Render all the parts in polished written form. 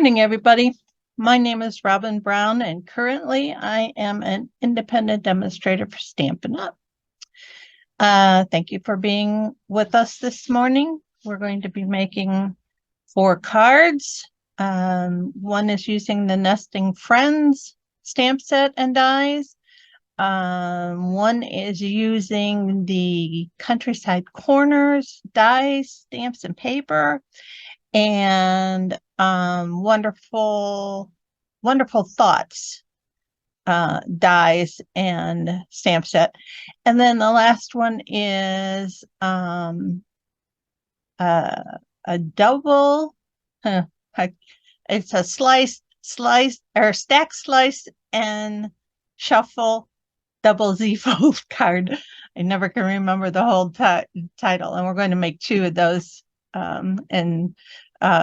morning, everybody. My name is Robin Brown, and currently I am an independent demonstrator for Stampin' Up. Thank you for being with us this morning. We're going to be making 4 cards. One is using the Nesting Friends stamp set and dies. One is using the Countryside Corners dies, stamps, and paper. And wonderful thoughts dies and stamp set. And then the last one is a double it's a slice or stack slice and shuffle double Z fold card. I never can remember the whole title, and we're going to make 2 of those and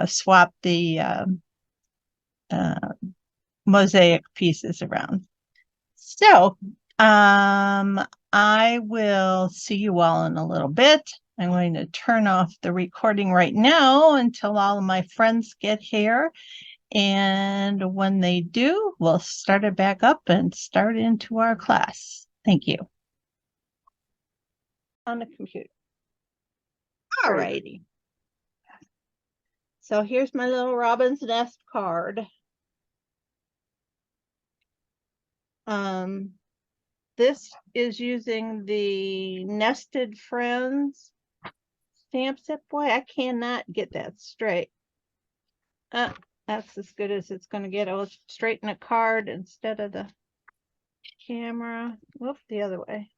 swap the mosaic pieces around. So I will see you all in a little bit. I'm going to turn off the recording right now until all of my friends get here. And when they do, we'll start it back up and start into our class. Thank you. On the computer. All righty. So here's my little Robin's Nest card. This is using the Nested Friends stamp set. Boy, I cannot get that straight. That's as good as it's going to get. I'll straighten a card instead of the camera. Whoop, the other way.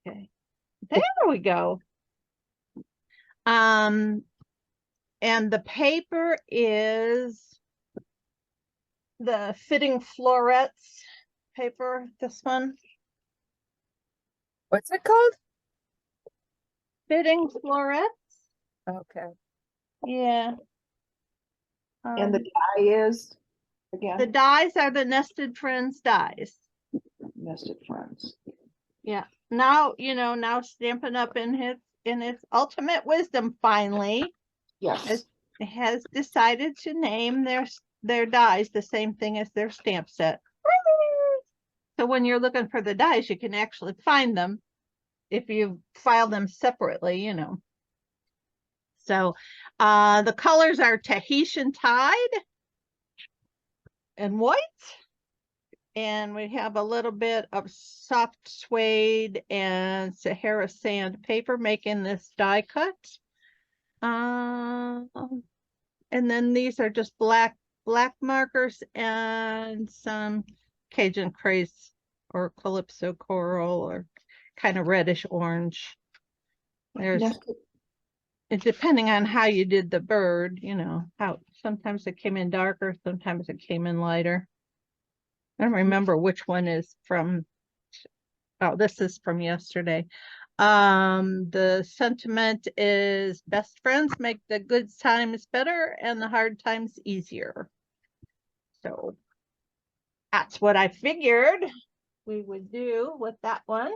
Okay. There we go. And the paper is the Fitting Florets paper, this one. What's it called? Fitting Florets. Okay. Yeah. And the die is, again, The dies are the Nested Friends dies. Nested Friends. Yeah. Now, now Stampin' Up in its ultimate wisdom finally Yes. has decided to name their dies the same thing as their stamp set. So when you're looking for the dies, you can actually find them if you file them separately, So the colors are Tahitian Tide and white. And we have a little bit of soft suede and Sahara sand paper making this die cut. And then these are just black markers and some Cajun Craze or Calypso Coral or kind of reddish orange. Depending on how you did the bird, how sometimes it came in darker, sometimes it came in lighter. I don't remember which one is from. Oh, this is from yesterday. The sentiment is best friends make the good times better and the hard times easier. So that's what I figured we would do with that one.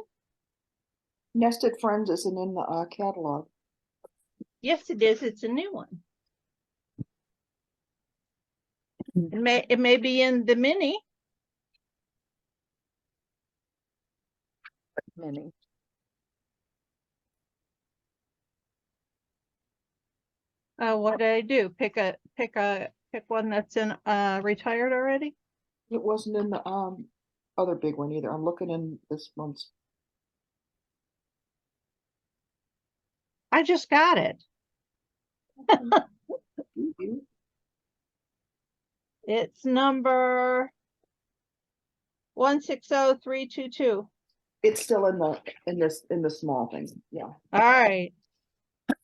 Nested Friends isn't in the catalog. Yes, it is. It's a new one. It may be in the mini. Mini. What did I do? Pick one that's in retired already? It wasn't in the other big one either. I'm looking in this month's. I just got it. It's number 160322. It's still in the small thing. Yeah. All right.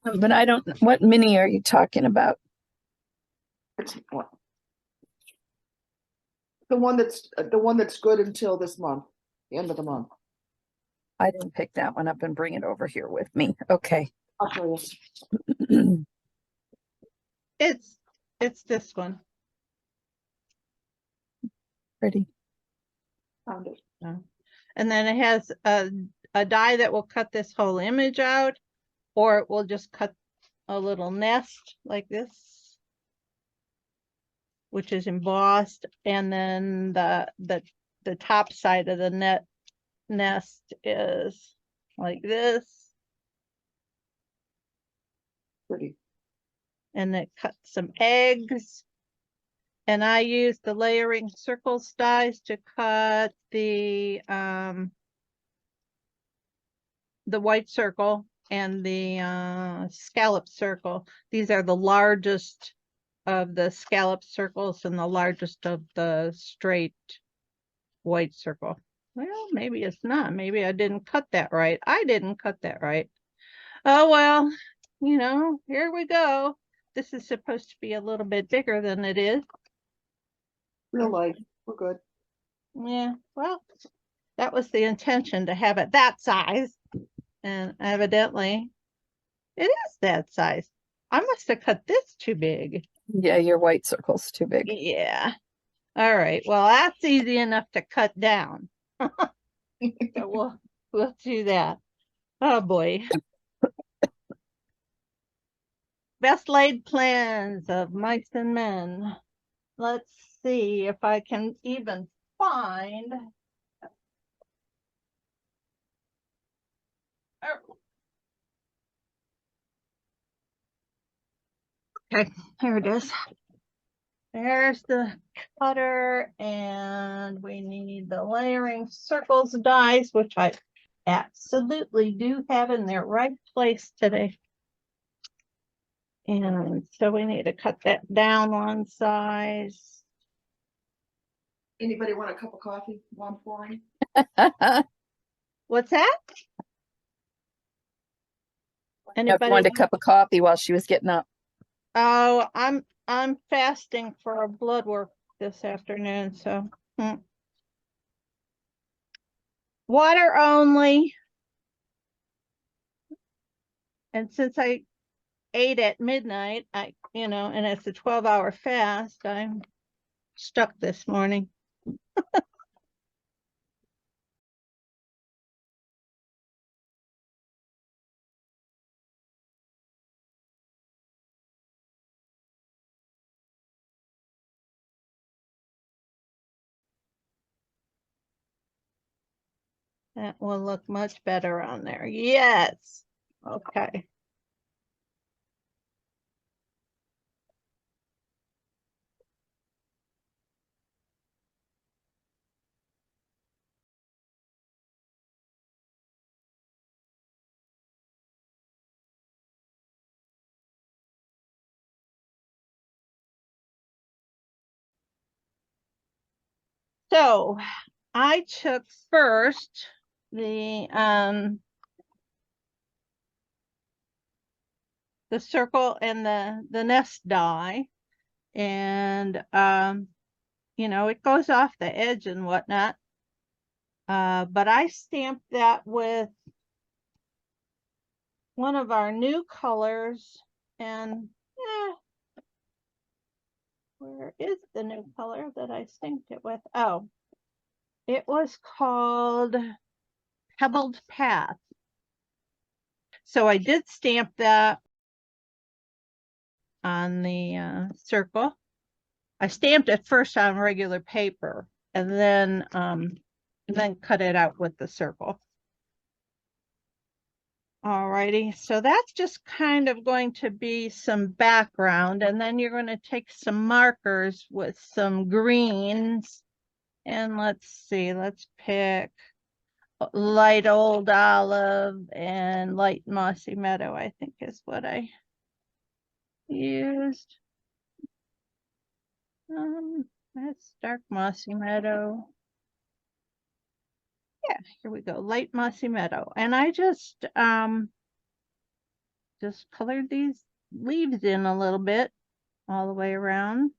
But I don't, what mini are you talking about? It's what? The one that's good until this month, the end of the month. I didn't pick that one up and bring it over here with me. Okay. I'll show you. It's this one. Pretty. Found it. And then it has a die that will cut this whole image out, or it will just cut a little nest like this. which is embossed, and then the top side of the nest is like this, Pretty. and it cuts some eggs. And I use the layering circles dies to cut the white circle and the scallop circle. These are the largest of the scallop circles and the largest of the straight white circle. Well, maybe it's not. Maybe I didn't cut that right. I didn't cut that right. Oh, well, you know, here we go. This is supposed to be a little bit bigger than it is. Real life. We're good. Yeah, well, that was the intention, to have it that size. And evidently it is that size. I must have cut this too big. Yeah, your white circle's too big. Yeah. All right. Well, that's easy enough to cut down. So we'll do that. Oh boy. Best laid plans of mice and men. Let's see if I can even find. Oh. Okay, here it is. There's the cutter, and we need the layering circles dies, which I absolutely do have in their right place today. And so we need to cut that down one size. Anybody want a cup of coffee while I'm pouring? What's that? Jeff Anybody wanted a want- cup of coffee while she was getting up. Oh, I'm fasting for blood work this afternoon, so water only. And since I ate at midnight, and it's a 12-hour fast, I'm stuck this morning. That will look much better on there. Yes. Okay. So I took first the circle and the nest die, and it goes off the edge and whatnot. But I stamped that with one of our new colors, and where is the new color that I stamped it with? Oh, it was called Pebbled Path. So I did stamp that on the circle. I stamped it first on regular paper, and then cut it out with the circle. Alrighty, so that's just kind of going to be some background, and then you're going to take some markers with some greens, and let's see, let's pick light old olive and light mossy meadow, I think is what I used. That's dark mossy meadow. Yeah, here we go, light mossy meadow. And I just colored these leaves in a little bit all the way around.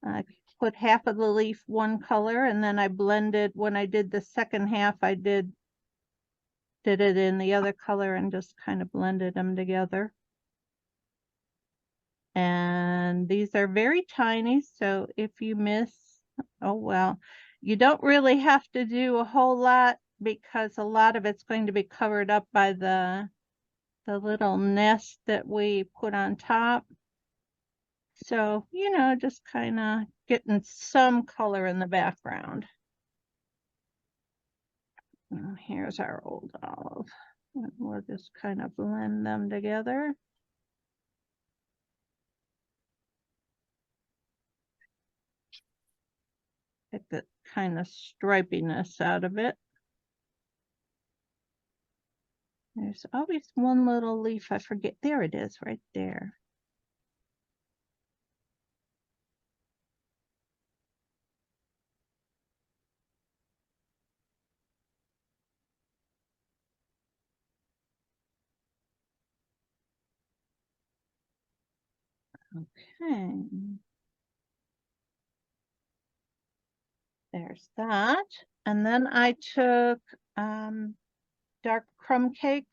I put half of the leaf one color, and then I blended, when I did the second half, I did it in the other color and just kind of blended them together. And these are very tiny, so if you miss, oh well. You don't really have to do a whole lot, because a lot of it's going to be covered up by the little nest that we put on top. So, you know, just kind of getting some color in the background. Here's our old olive. And we'll just kind of blend them together. Get the kind of stripiness out of it. There's always one little leaf I forget. There it is, right there. Okay. There's that. And then I took dark crumb cake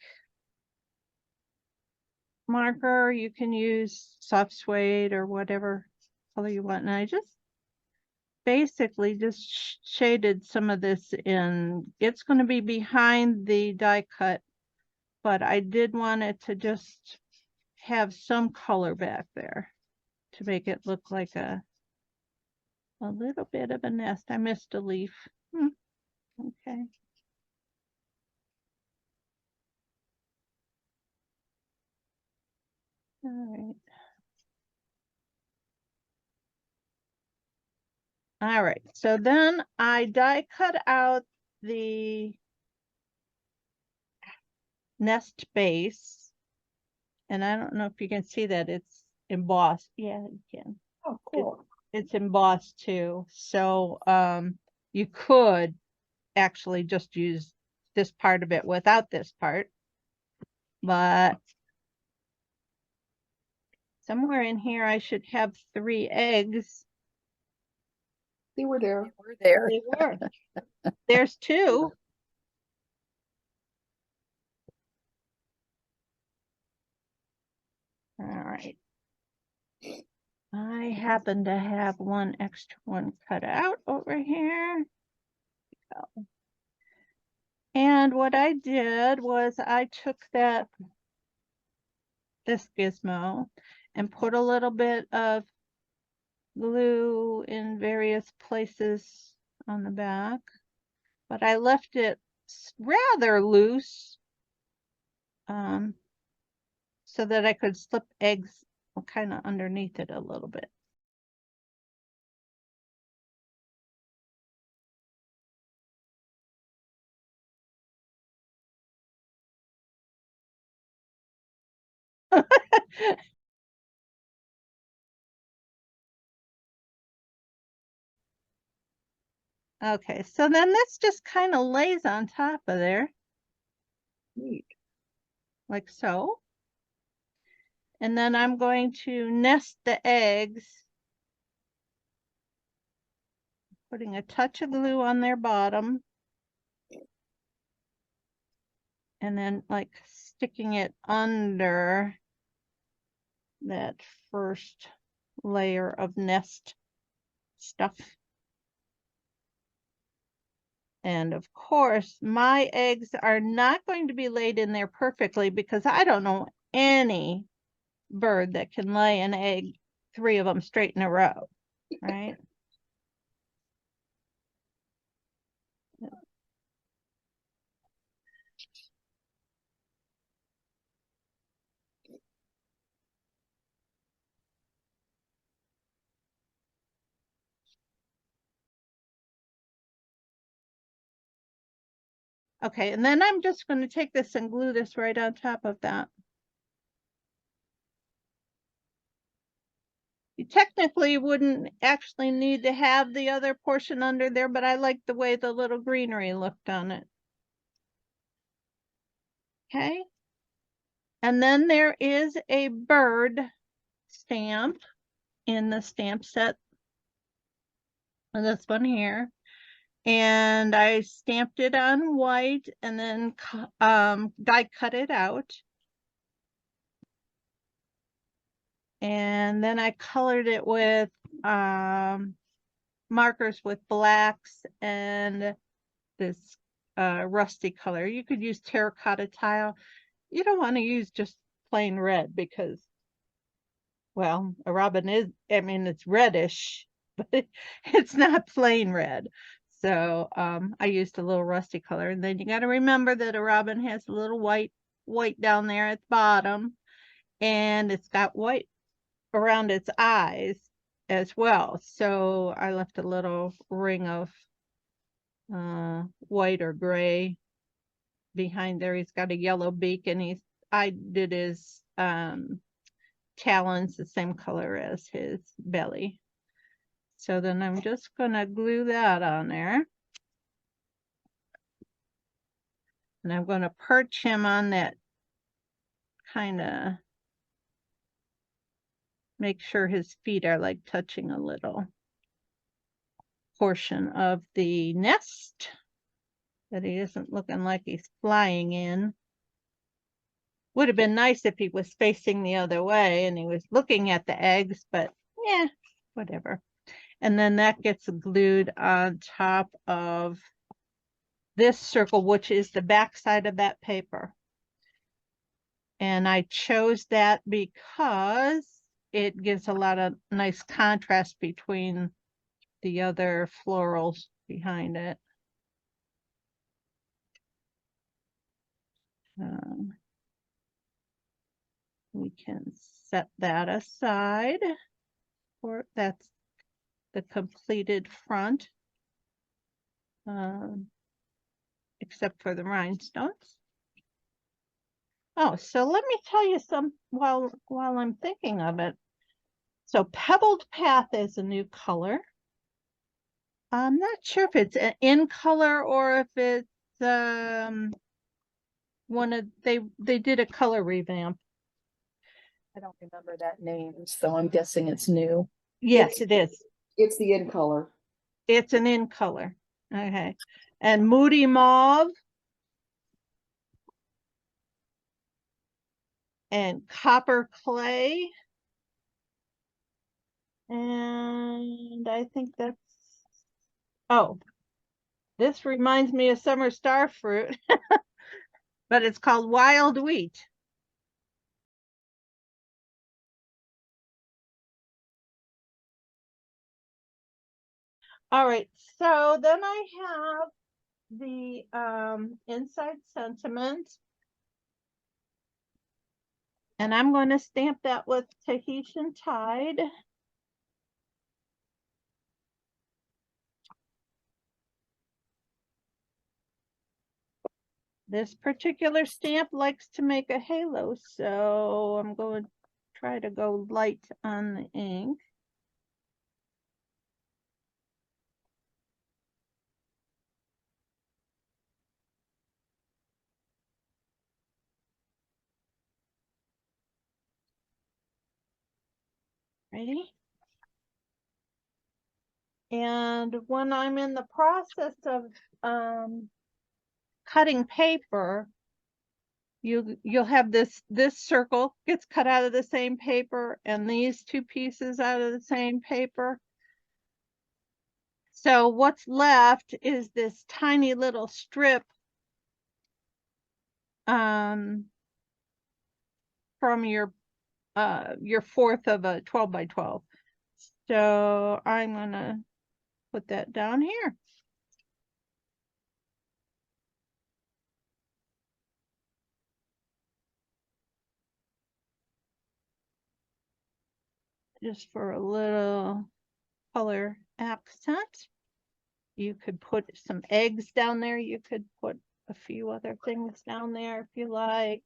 marker. You can use soft suede or whatever color you want. And I just basically just shaded some of this in. It's going to be behind the die cut, but I did want it to just have some color back there to make it look like a little bit of a nest. I missed a leaf. Okay. All right. All right. So then I die cut out the nest base. And I don't know if you can see that it's embossed. Yeah, you can. Oh, cool. It's embossed too. So you could actually just use this part of it without this part. But somewhere in here I should have 3 eggs. They were there. We're there. They were. There's 2. All right. I happen to have one extra one cut out over here. And what I did was I took this gizmo and put a little bit of glue in various places on the back, but I left it rather loose so that I could slip eggs kind of underneath it a little bit. Okay, so then this just kind of lays on top of there, Neat. like so. And then I'm going to nest the eggs, putting a touch of glue on their bottom. And then like sticking it under that first layer of nest stuff. And of course, my eggs are not going to be laid in there perfectly because I don't know any bird that can lay an egg, 3 of them straight in a row, right? Okay, and then I'm just going to take this and glue this right on top of that. You technically wouldn't actually need to have the other portion under there, but I like the way the little greenery looked on it. Okay. And then there is a bird stamp in the stamp set. This one here. And I stamped it on white and then die cut it out. And then I colored it with markers with blacks and this rusty color. You could use terracotta tile. You don't want to use just plain red because well, a robin is, I mean, it's reddish, but it's not plain red. So I used a little rusty color. And then you got to remember that a robin has a little white down there at the bottom, and it's got white around its eyes as well. So I left a little ring of white or gray behind there. He's got a yellow beak, and I did his talons the same color as his belly. So then I'm just gonna glue that on there. And I'm gonna perch him on that, kind of make sure his feet are like touching a little portion of the nest, that he isn't looking like he's flying in. Would have been nice if he was facing the other way and he was looking at the eggs, but yeah, whatever. And then that gets glued on top of this circle, which is the back side of that paper. And I chose that because it gives a lot of nice contrast between the other florals behind it. We can set that aside, or that's the completed front, except for the rhinestones. Oh, so let me tell you some while I'm thinking of it. So Pebbled Path is a new color. I'm not sure if it's in color or if it's one of they did a color revamp. I don't remember that name, so I'm guessing it's new. Yes, it is. It's the in color. It's an in color. Okay. And Moody Mauve and Copper Clay. And I think that's, oh, this reminds me of summer star fruit, but it's called Wild Wheat. All right, so then I have the inside sentiment. And I'm going to stamp that with Tahitian Tide. This particular stamp likes to make a halo, so I'm going to try to go light on the ink. Ready? And when I'm in the process of cutting paper, you'll have this circle gets cut out of the same paper, and these two pieces out of the same paper. So what's left is this tiny little strip from your fourth of a 12 by 12. So I'm gonna put that down here. Just for a little color accent. You could put some eggs down there. You could put a few other things down there if you like.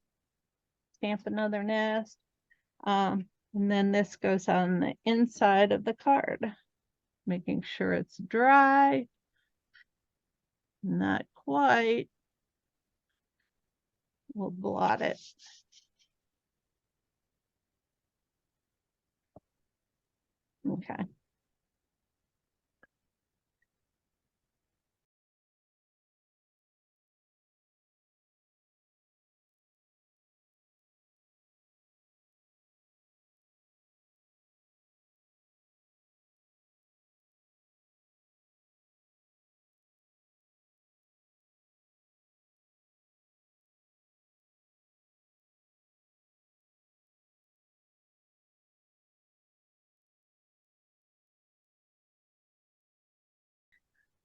Stamp another nest. And then this goes on the inside of the card, making sure it's dry. Not quite. We'll blot it. Okay.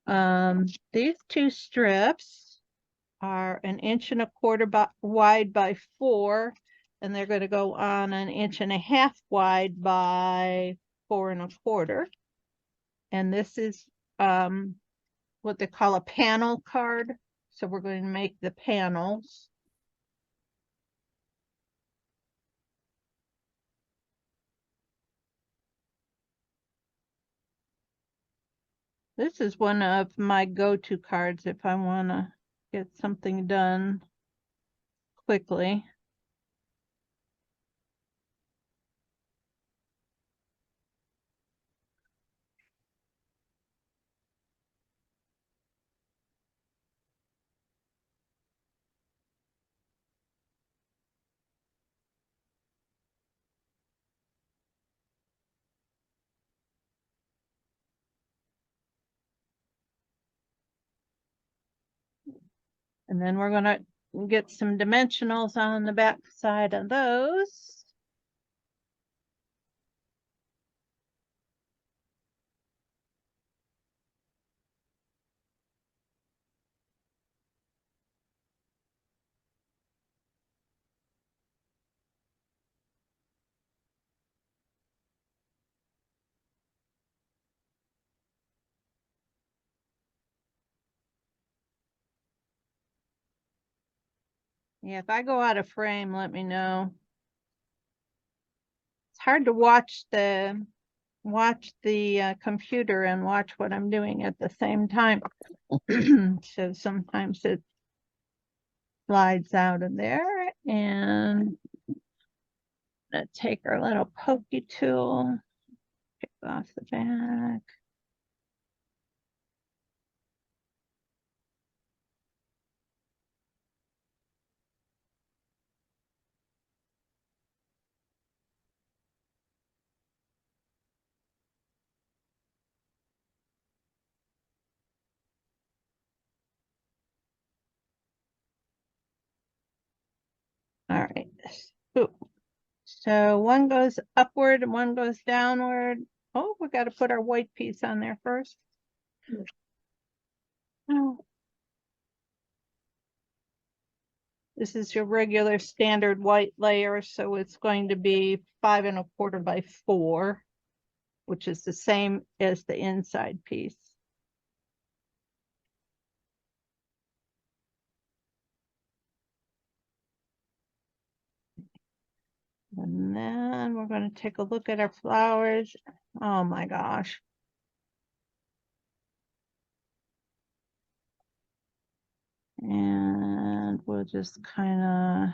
These two strips are 1.25 inches wide by 4, and they're going to go on 1.5 inches wide by 4.25. And this is what they call a panel card. So we're going to make the panels. This is one of my go-to cards if I want to get something done quickly. And then we're gonna get some dimensionals on the back side of those. Yeah, if I go out of frame, let me know. It's hard to watch the computer and watch what I'm doing at the same time. So sometimes it slides out of there, and let's take our little pokey tool, pick off the back. All right. Ooh. So one goes upward and one goes downward. Oh, we got to put our white piece on there first. Oh. This is your regular standard white layer, so it's going to be 5.25 by 4, which is the same as the inside piece. And then we're going to take a look at our flowers. Oh my gosh. And we'll just kind of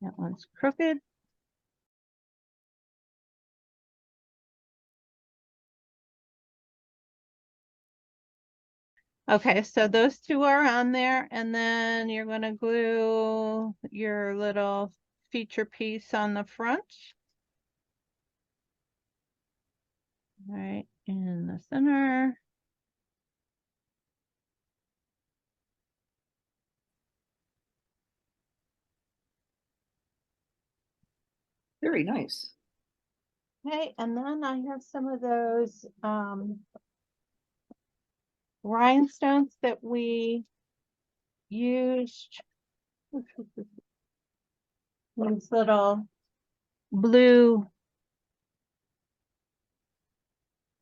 that one's crooked. Okay, so those two are on there, and then you're going to glue your little feature piece on the front. Right in the center. Very nice. Okay, and then I have some of those rhinestones that we used. These little blue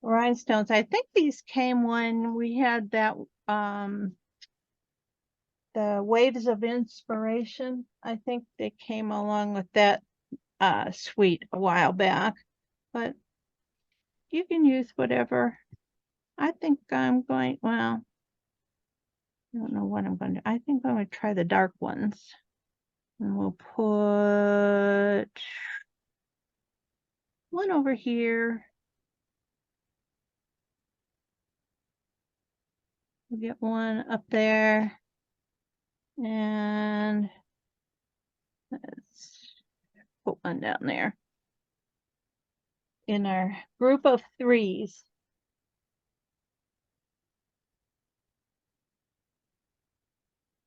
rhinestones. I think these came when we had that the Waves of Inspiration. I think they came along with that suite a while back, but you can use whatever. I think I'm going, well, I don't know what I'm going to, I think I'm going to try the dark ones. And we'll put one over here. We'll get one up there. And let's put one down there. In our group of 3s.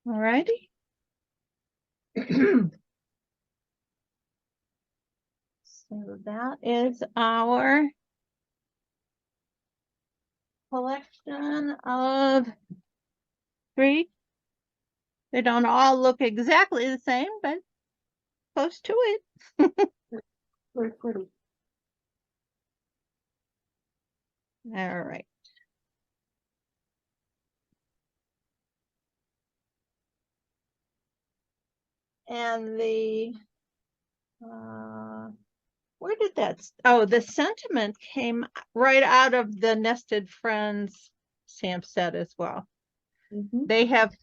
Alrighty. So that is our collection of 3. They don't all look exactly the same, but close to it. Very pretty. All right. And where did that, oh, the sentiment came right out of the Nested Friends stamp set as well. Mhm. They have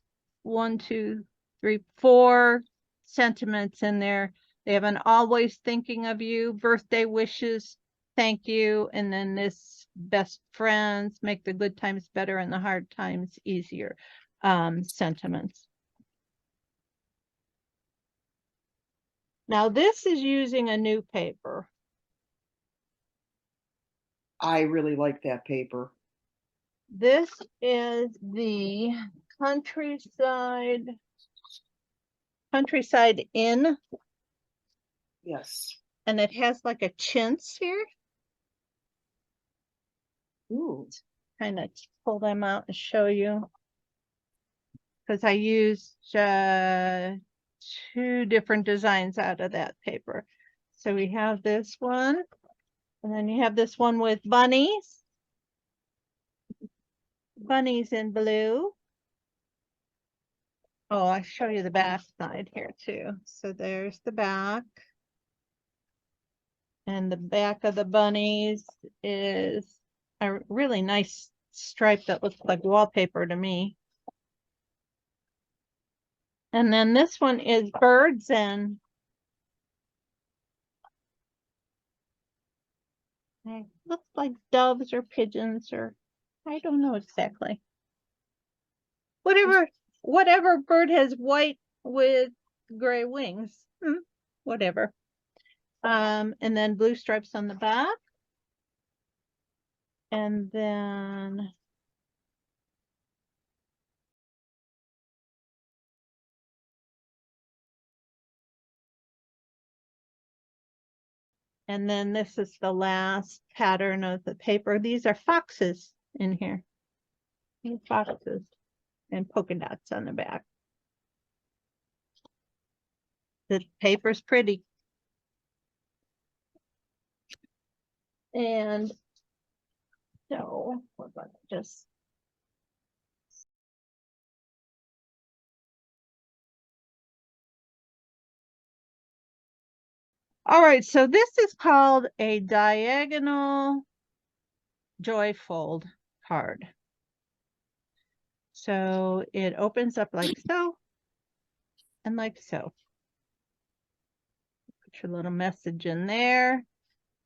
1, 2, 3, 4 sentiments in there. They have an always thinking of you, birthday wishes, thank you, and then this best friends, make the good times better and the hard times easier sentiments. Now this is using a new paper. I really like that paper. This is the Countryside Inn, Yes. and it has like a chintz here. Ooh. Kind of pull them out and show you. Because I used 2 different designs out of that paper. So we have this one, and then you have this one with bunnies. Bunnies in blue. Oh, I'll show you the back side here too. So there's the back. And the back of the bunnies is a really nice stripe that looks like wallpaper to me. And then this one is birds and it looks like doves or pigeons, or I don't know exactly. Whatever bird has white with gray wings. Whatever. And then blue stripes on the back. And then this is the last pattern of the paper. These are foxes in here. Foxes and polka dots on the back. The paper's pretty. And so we're going to just all right, so this is called a diagonal joy fold card. So it opens up like so and like so. Put your little message in there,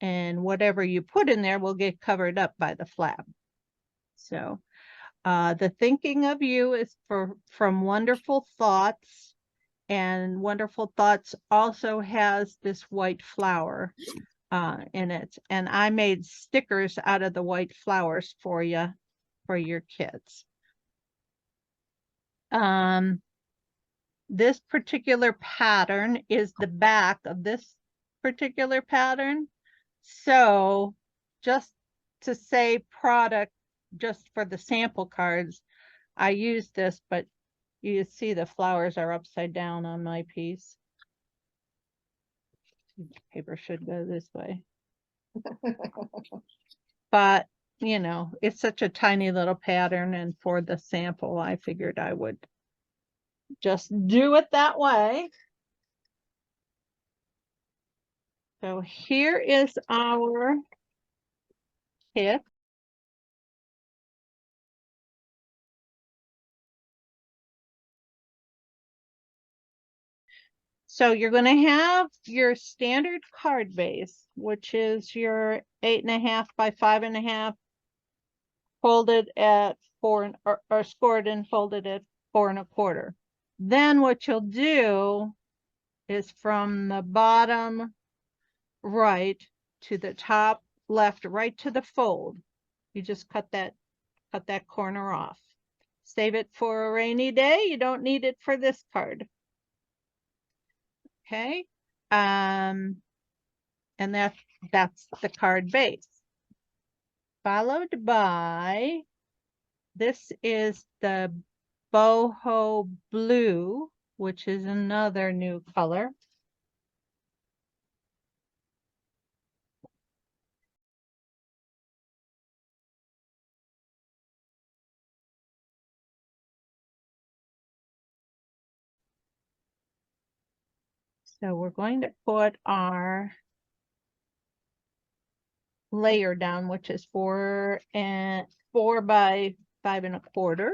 and whatever you put in there will get covered up by the flap. So the thinking of you is from Wonderful Thoughts, and Wonderful Thoughts also has this white flower in it. And I made stickers out of the white flowers for you, for your kids. This particular pattern is the back of this particular pattern. So just to say product, just for the sample cards, I used this, but you see the flowers are upside down on my piece. Paper should go this way. But, you know, it's such a tiny little pattern, and for the sample, I figured I would just do it that way. So here is our kit. So you're going to have your standard card base, which is your 8.5 by 5.5, folded at 4 or scored and folded at 4 1/4. Then what you'll do is from the bottom right to the top left, right to the fold, you just cut that corner off. Save it for a rainy day. You don't need it for this card. Okay. And that's the card base. Followed by, this is the boho blue, which is another new color. So we're going to put our layer down, which is 4 by 5 1/4.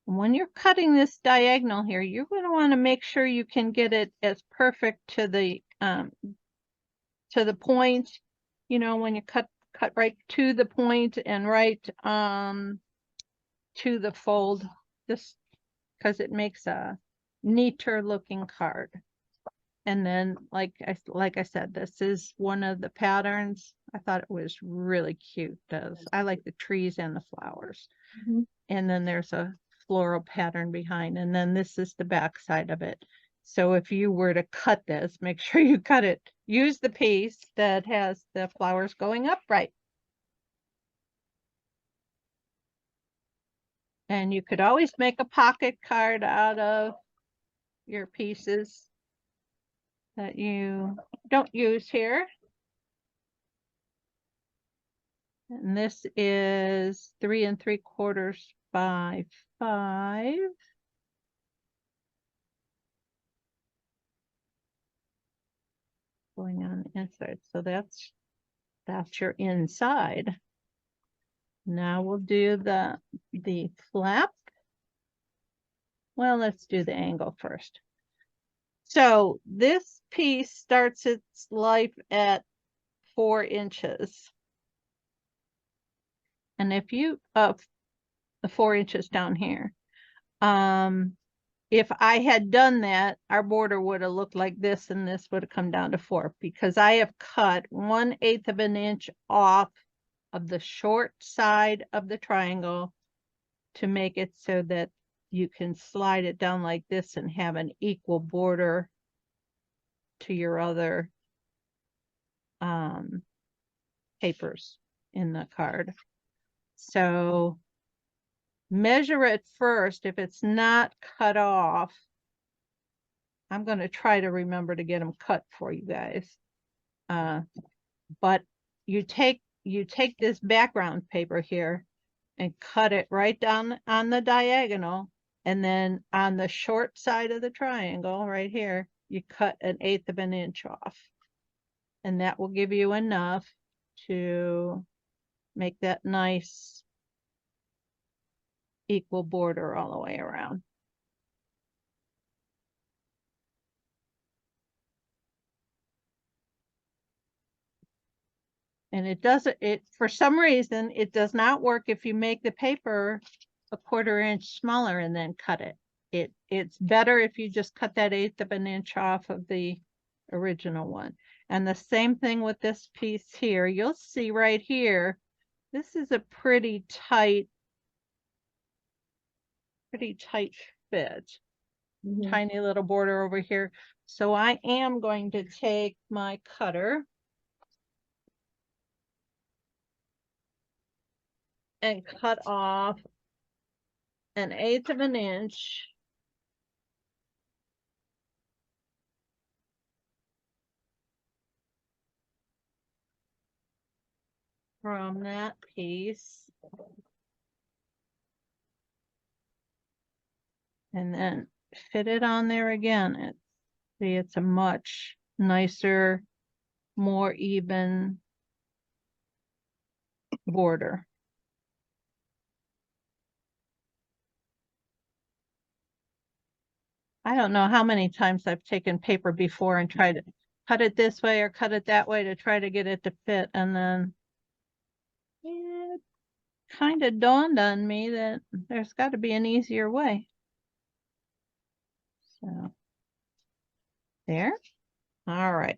When you're cutting this diagonal here, you're going to want to make sure you can get it as perfect to the point, you know, when you cut right to the point and right to the fold, just because it makes a neater looking card. And then like I said, this is one of the patterns. I thought it was really cute. I like the trees and the flowers. Mhm. And then there's a floral pattern behind, and then this is the back side of it. So if you were to cut this, make sure you cut it. Use the piece that has the flowers going upright. And you could always make a pocket card out of your pieces that you don't use here. And this is 3 3/4 by 5. Going on the inside. So that's your inside. Now we'll do the flap. Well, let's do the angle first. So this piece starts its life at 4 inches. And if you the 4 inches down here, if I had done that, our border would have looked like this, and this would have come down to 4, because I have cut 1/8 of an inch off of the short side of the triangle to make it so that you can slide it down like this and have an equal border to your other papers in the card. So measure it first. If it's not cut off, I'm going to try to remember to get them cut for you guys. But you take this background paper here and cut it right down on the diagonal, and then on the short side of the triangle right here, you cut 1/8 of an inch off, and that will give you enough to make that nice equal border all the way around. And for some reason, it does not work if you make the paper 1/4 inch smaller and then cut it. It's better if you just cut that 1/8 of an inch off of the original one. And the same thing with this piece here. You'll see right here, this is a pretty tight fit. Mhm. Tiny little border over here. So I am going to take my cutter and cut off 1/8 of an inch from that piece. And then fit it on there again. See, it's a much nicer, more even border. I don't know how many times I've taken paper before and tried to cut it this way or cut it that way to try to get it to fit, and then it kind of dawned on me that there's got to be an easier way. So there. All right.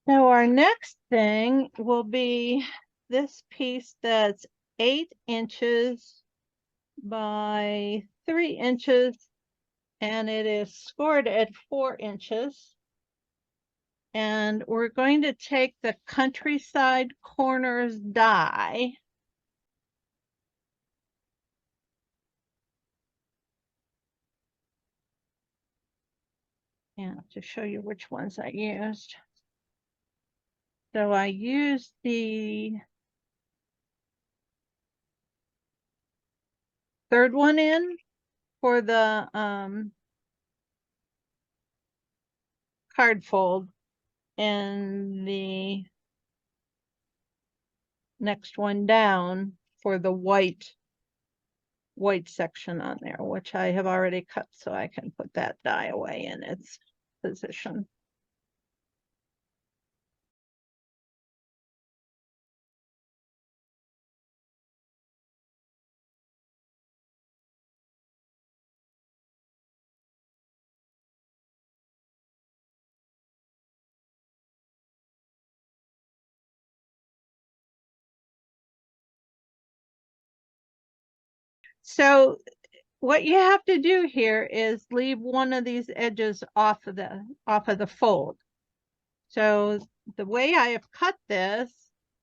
So our next thing will be this piece that's 8 inches by 3 inches, and it is scored at 4 inches. And we're going to take the Countryside Corners die. Yeah, to show you which ones I used. So I used the third one in for the card fold, and the next one down for the white section on there, which I have already cut, so I can put that die away in its position. So what you have to do here is leave one of these edges off of the fold. So the way I have cut this,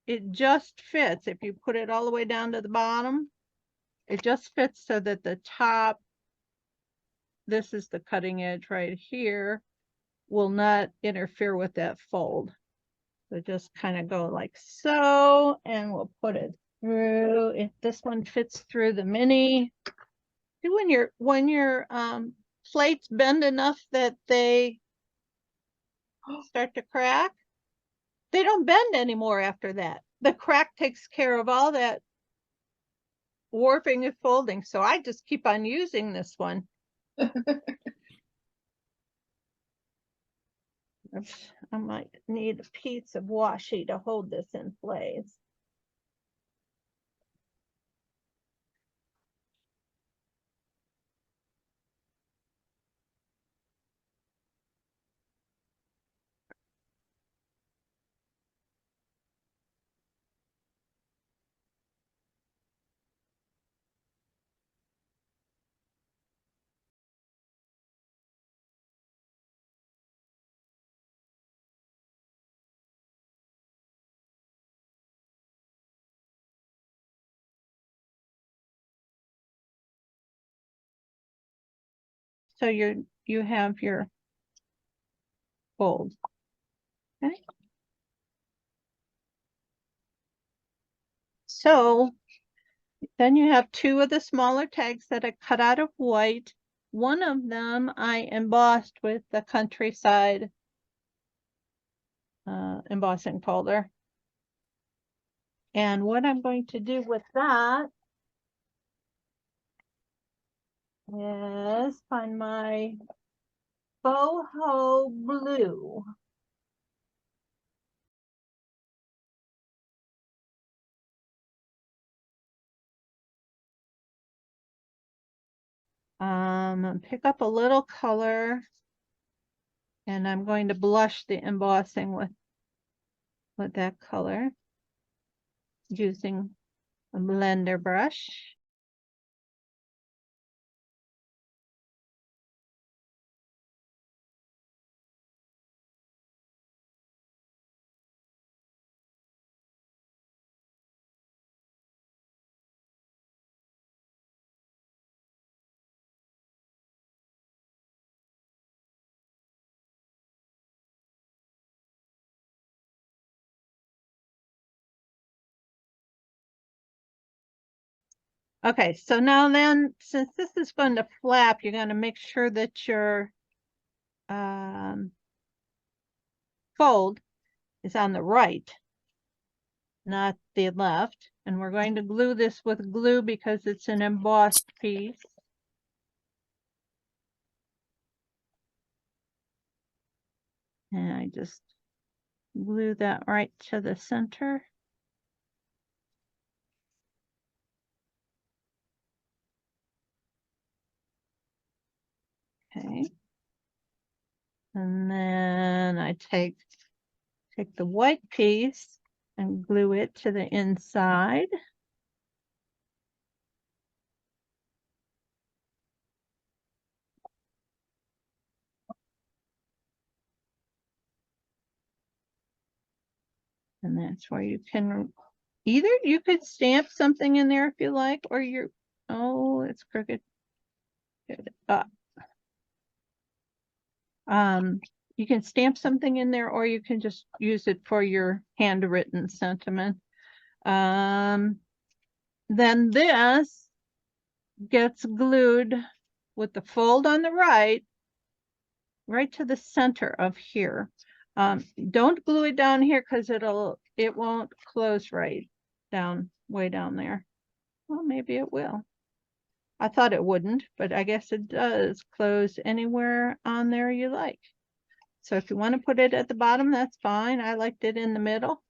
it just fits. If you put it all the way down to the bottom, it just fits so that the top, this is the cutting edge right here, will not interfere with that fold. So just kind of go like so, and we'll put it through. If this one fits through the mini, when your plates bend enough that they start to crack, they don't bend anymore after that. The crack takes care of all that warping and folding. So I just keep on using this one. I might need a piece of washi to hold this in place. So you have your fold. Okay. So then you have 2 of the smaller tags that I cut out of white. One of them I embossed with the Countryside embossing folder. And what I'm going to do with that is find my boho blue. Pick up a little color, and I'm going to blush the embossing with that color using a blender brush. Okay, so now then, since this is going to flap, you're going to make sure that your fold is on the right, not the left. And we're going to glue this with glue because it's an embossed piece. And I just glue that right to the center. Okay. And then I take the white piece and glue it to the inside. And that's where you can, either you could stamp something in there if you like, or oh, it's crooked. Get it up. You can stamp something in there, or you can just use it for your handwritten sentiment. Then this gets glued with the fold on the right to the center of here. Don't glue it down here because it won't close right down, way down there. Well, maybe it will. I thought it wouldn't, but I guess it does close anywhere on there you like. So if you want to put it at the bottom, that's fine. I liked it in the middle.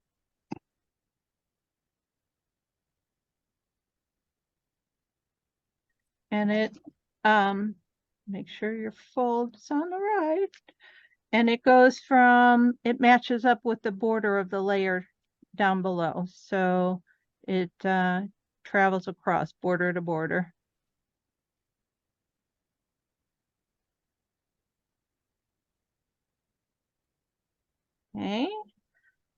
And it, make sure your fold's on the right. And it goes it matches up with the border of the layer down below. So it travels across border to border. Okay.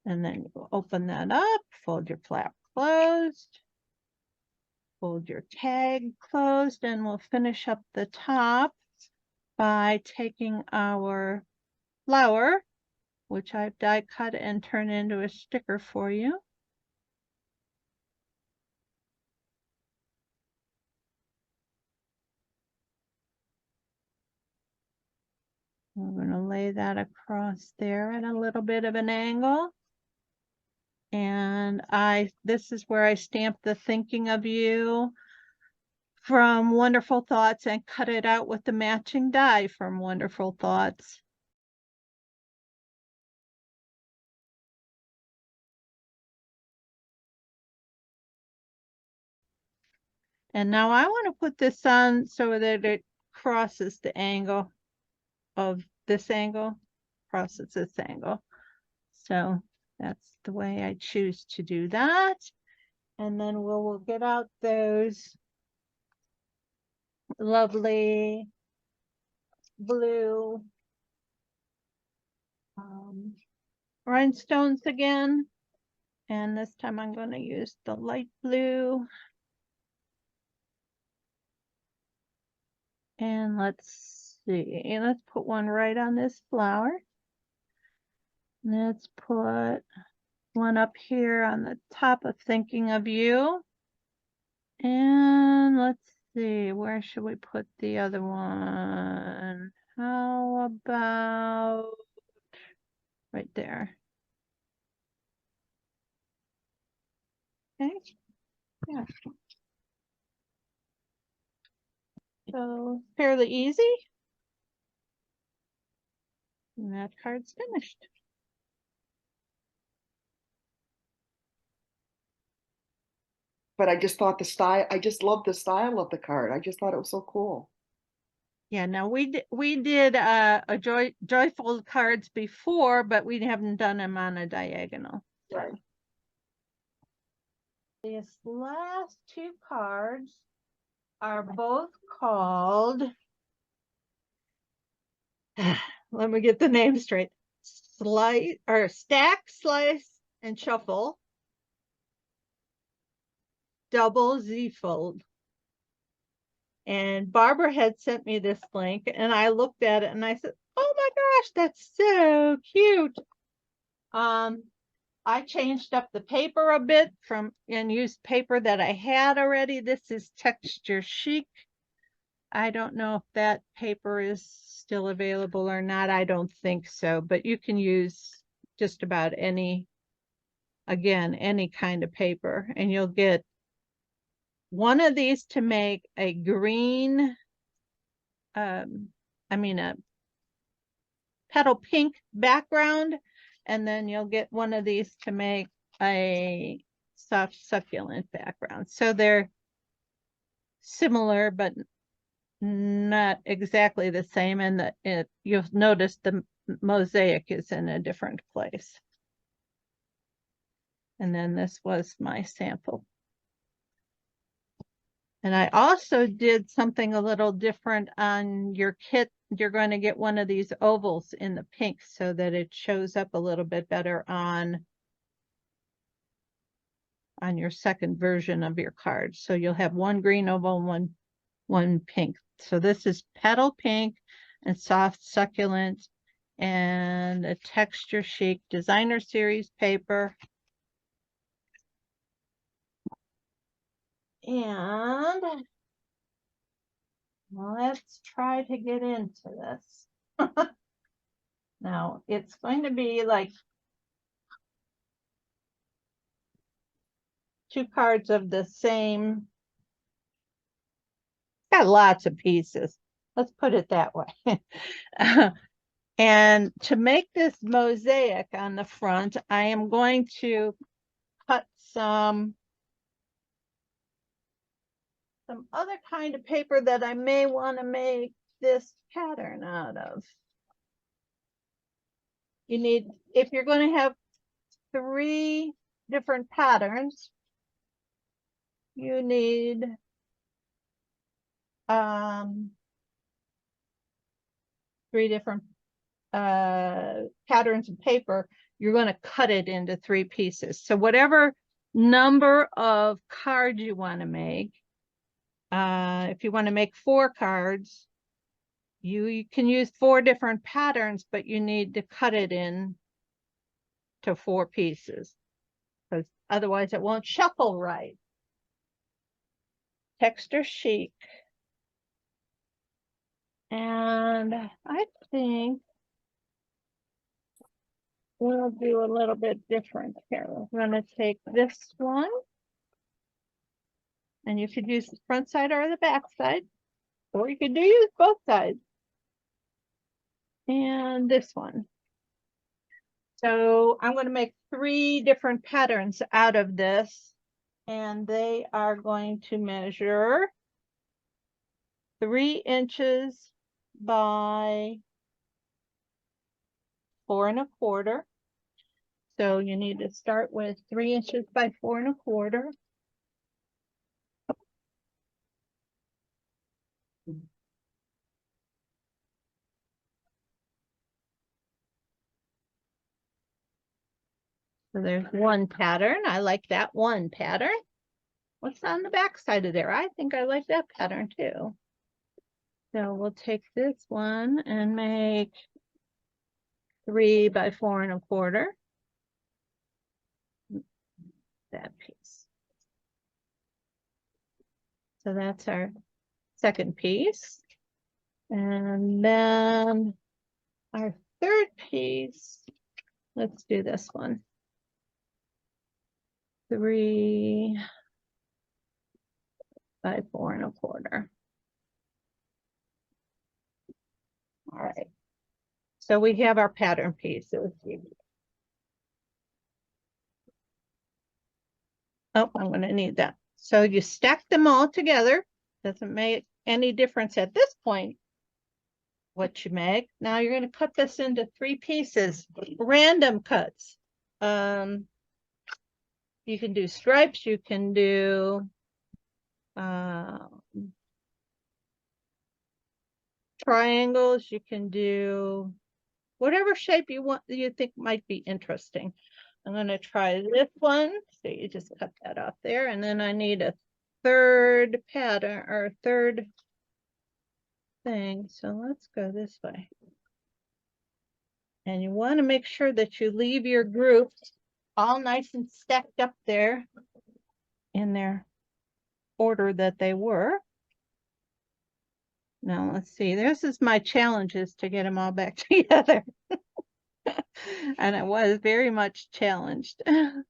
And then you open that up, fold your flap closed, fold your tag closed, and we'll finish up the top by taking our flower, which I've die cut and turned into a sticker for you. We're going to lay that across there at a little bit of an angle. And this is where I stamped the thinking of you from Wonderful Thoughts and cut it out with the matching die from Wonderful Thoughts. And now I want to put this on so that it crosses the angle of this angle, crosses this angle. So that's the way I choose to do that. And then we'll get out those lovely blue rhinestones again. And this time I'm going to use the light blue. And let's see, let's put one right on this flower. Let's put one up here on the top of Thinking of You. And let's see, where should we put the other one? How about right there? Okay, yeah. So fairly easy. And that card's finished. But I just thought I just love the style of the card. I just thought it was so cool. Yeah, now we did joyful cards before, but we haven't done them on a diagonal. Right. These last two cards are both called, let me get the name straight, Stack, Slice, and Shuffle, Double Z Fold. And Barbara had sent me this link and I looked at it and I said, oh my gosh, that's so cute. I changed up the paper a bit and used paper that I had already. This is Texture Chic. I don't know if that paper is still available or not. I don't think so, but you can use just about any kind of paper, and you'll get one of these to make a green, a petal pink background, and then you'll get one of these to make a soft succulent background. So they're similar, but not exactly the same. And you'll notice the mosaic is in a different place. And then this was my sample. And I also did something a little different on your kit. You're going to get one of these ovals in the pink so that it shows up a little bit better on your second version of your card. So you'll have one green oval and one pink. So this is petal pink and soft succulent and a texture chic designer series paper. And let's try to get into this. Now it's going to be like 2 cards of the same. Got lots of pieces. Let's put it that way. And to make this mosaic on the front, I am going to cut some other kind of paper that I may want to make this pattern out of. You need, if you're going to have 3 different patterns, you need 3 different patterns of paper. You're going to cut it into 3 pieces. So whatever number of cards you want to make, if you want to make 4 cards, you can use 4 different patterns, but you need to cut it in to 4 pieces because otherwise it won't shuffle right. Texture chic. And I think we'll do a little bit different here. We're going to take this one. And you could use the front side or the back side, or you could use both sides. And this one. So I'm going to make 3 different patterns out of this, and they are going to measure 3 inches by 4 1/4. So you need to start with 3 inches by 4 1/4. So there's one pattern. I like that one pattern. What's on the back side of there? I think I like that pattern too. So we'll take this one and make 3 by 4 1/4. That piece. So that's our second piece. And then our third piece, let's do this one. 3 by 4 1/4. All right. So we have our pattern pieces. Oh, I'm going to need that. So you stack them all together. Doesn't make any difference at this point what you make. Now you're going to cut this into 3 pieces, random cuts. You can do stripes, you can do triangles, you can do whatever shape you want, you think might be interesting. I'm going to try this one. So you just cut that off there. And then I need a third pattern or third thing. So let's go this way. And you want to make sure that you leave your groups all nice and stacked up there in their order that they were. Now let's see, this is my challenge, is to get them all back together. And I was very much challenged. And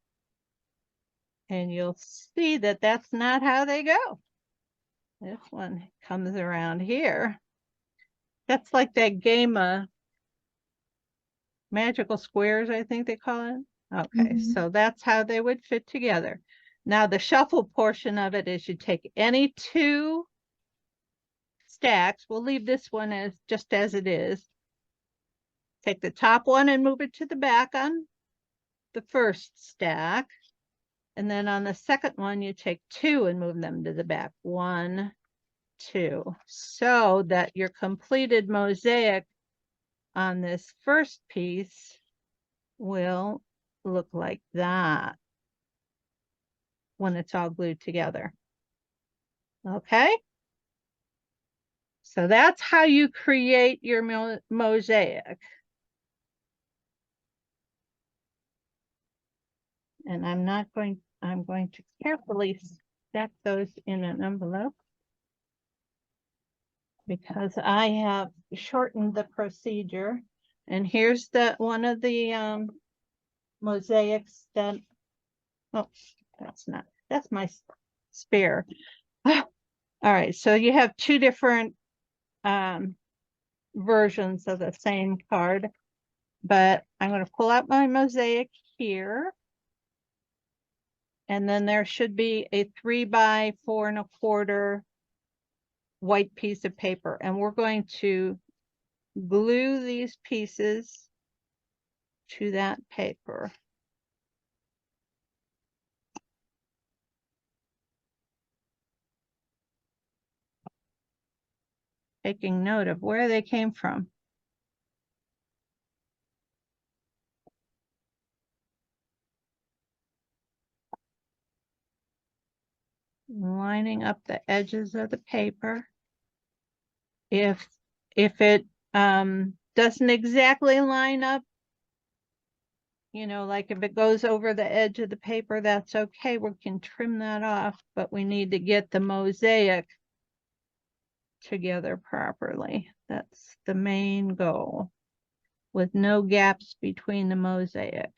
you'll see that that's not how they go. This one comes around here. That's like that game, Magical Squares, I think they call it. Okay, so that's how they would fit together. Now the shuffle portion of it is you take any 2 stacks. We'll leave this one as just as it is. take the top one and move it to the back on the first stack. And then on the second one, you take 2 and move them to the back. 1, 2, so that your completed mosaic on this first piece will look like that when it's all glued together. Okay? So that's how you create your mosaic. And I'm going to carefully stack those in an envelope because I have shortened the procedure. And here's one of the mosaics that, oh, that's my spare. All right, so you have 2 different versions of the same card, but I'm going to pull out my mosaic here. And then there should be a 3 by 4 1/4 white piece of paper. And we're going to glue these pieces to that paper. Taking note of where they came from. Lining up the edges of the paper. If it doesn't exactly line up, you know, like if it goes over the edge of the paper, that's okay. We can trim that off, but we need to get the mosaic together properly. That's the main goal, with no gaps between the mosaic.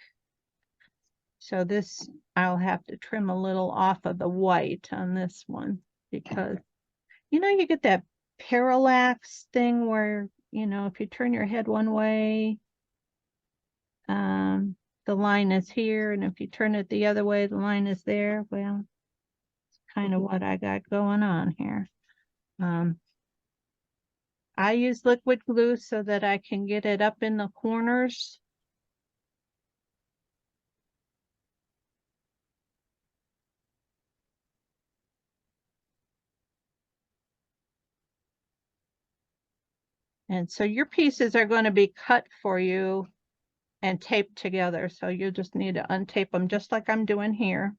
So this, I'll have to trim a little off of the white on this one because, you know, you get that parallax thing where, you know, if you turn your head one way, the line is here, and if you turn it the other way, the line is there. Well, it's kind of what I got going on here. I use liquid glue so that I can get it up in the corners. And so your pieces are going to be cut for you and taped together. So you just need to untape them just like I'm doing here.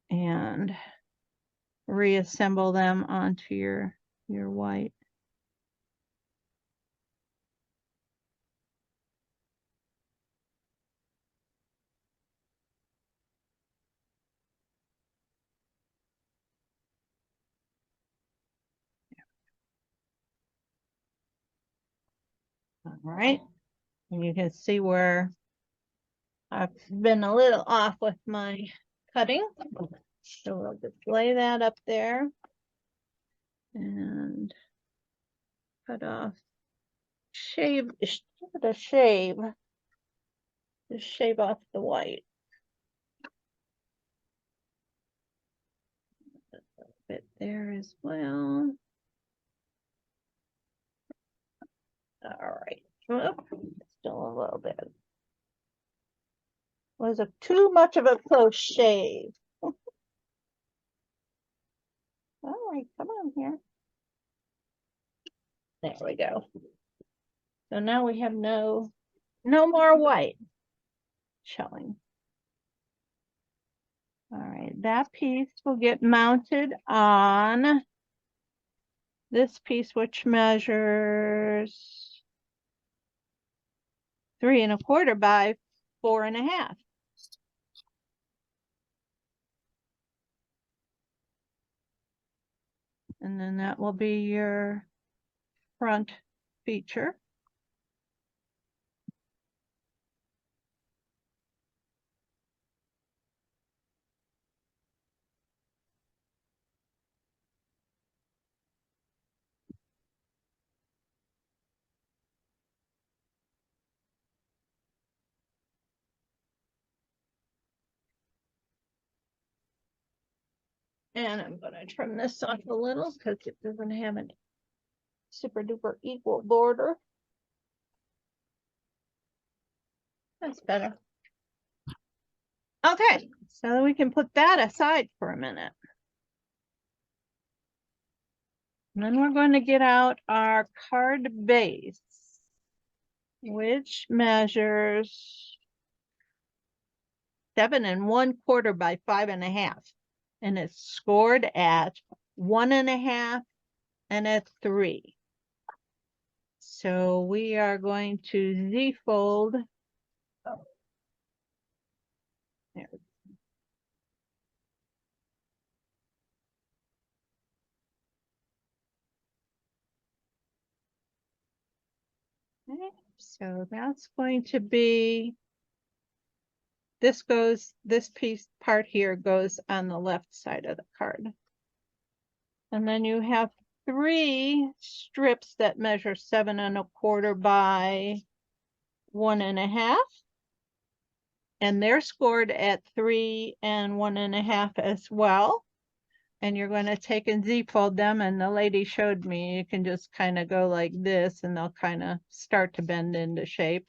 And reassemble them onto your white. All right. And you can see where I've been a little off with my cutting. So we'll just lay that up there and cut off, shave, just shave off the white. A bit there as well. All right. Oop, still a little bit. Was a too much of a close shave. All right, come on here. There we go. So now we have no more white showing. All right, that piece will get mounted on this piece, which measures 3 1/4 by 4 1/2. And then that will be your front feature. And I'm going to trim this off a little because it doesn't have a super duper equal border. That's better. Okay, so we can put that aside for a minute. And then we're going to get out our card base, which measures 7 1/4 by 5 1/2. And it's scored at 1 1/2 and a 3. So we are going to Z-fold. There. Okay, so that's going to be, this part here goes on the left side of the card. And then you have 3 strips that measure 7 1/4 by 1 1/2. And they're scored at 3 and 1 1/2 as well. And you're going to take and Z-fold them. And the lady showed me, you can just kind of go like this and they'll kind of start to bend into shape.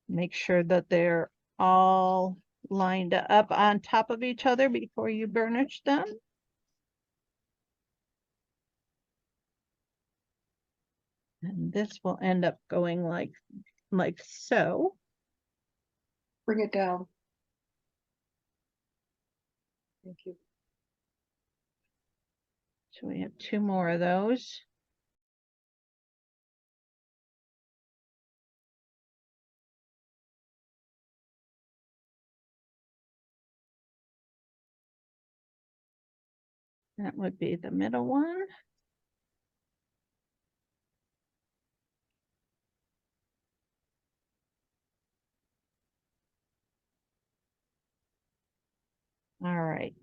Make sure that they're all lined up on top of each other before you burnish them. And this will end up going like so. Bring it down. Thank you. So we have 2 more of those. That would be the middle one. All right.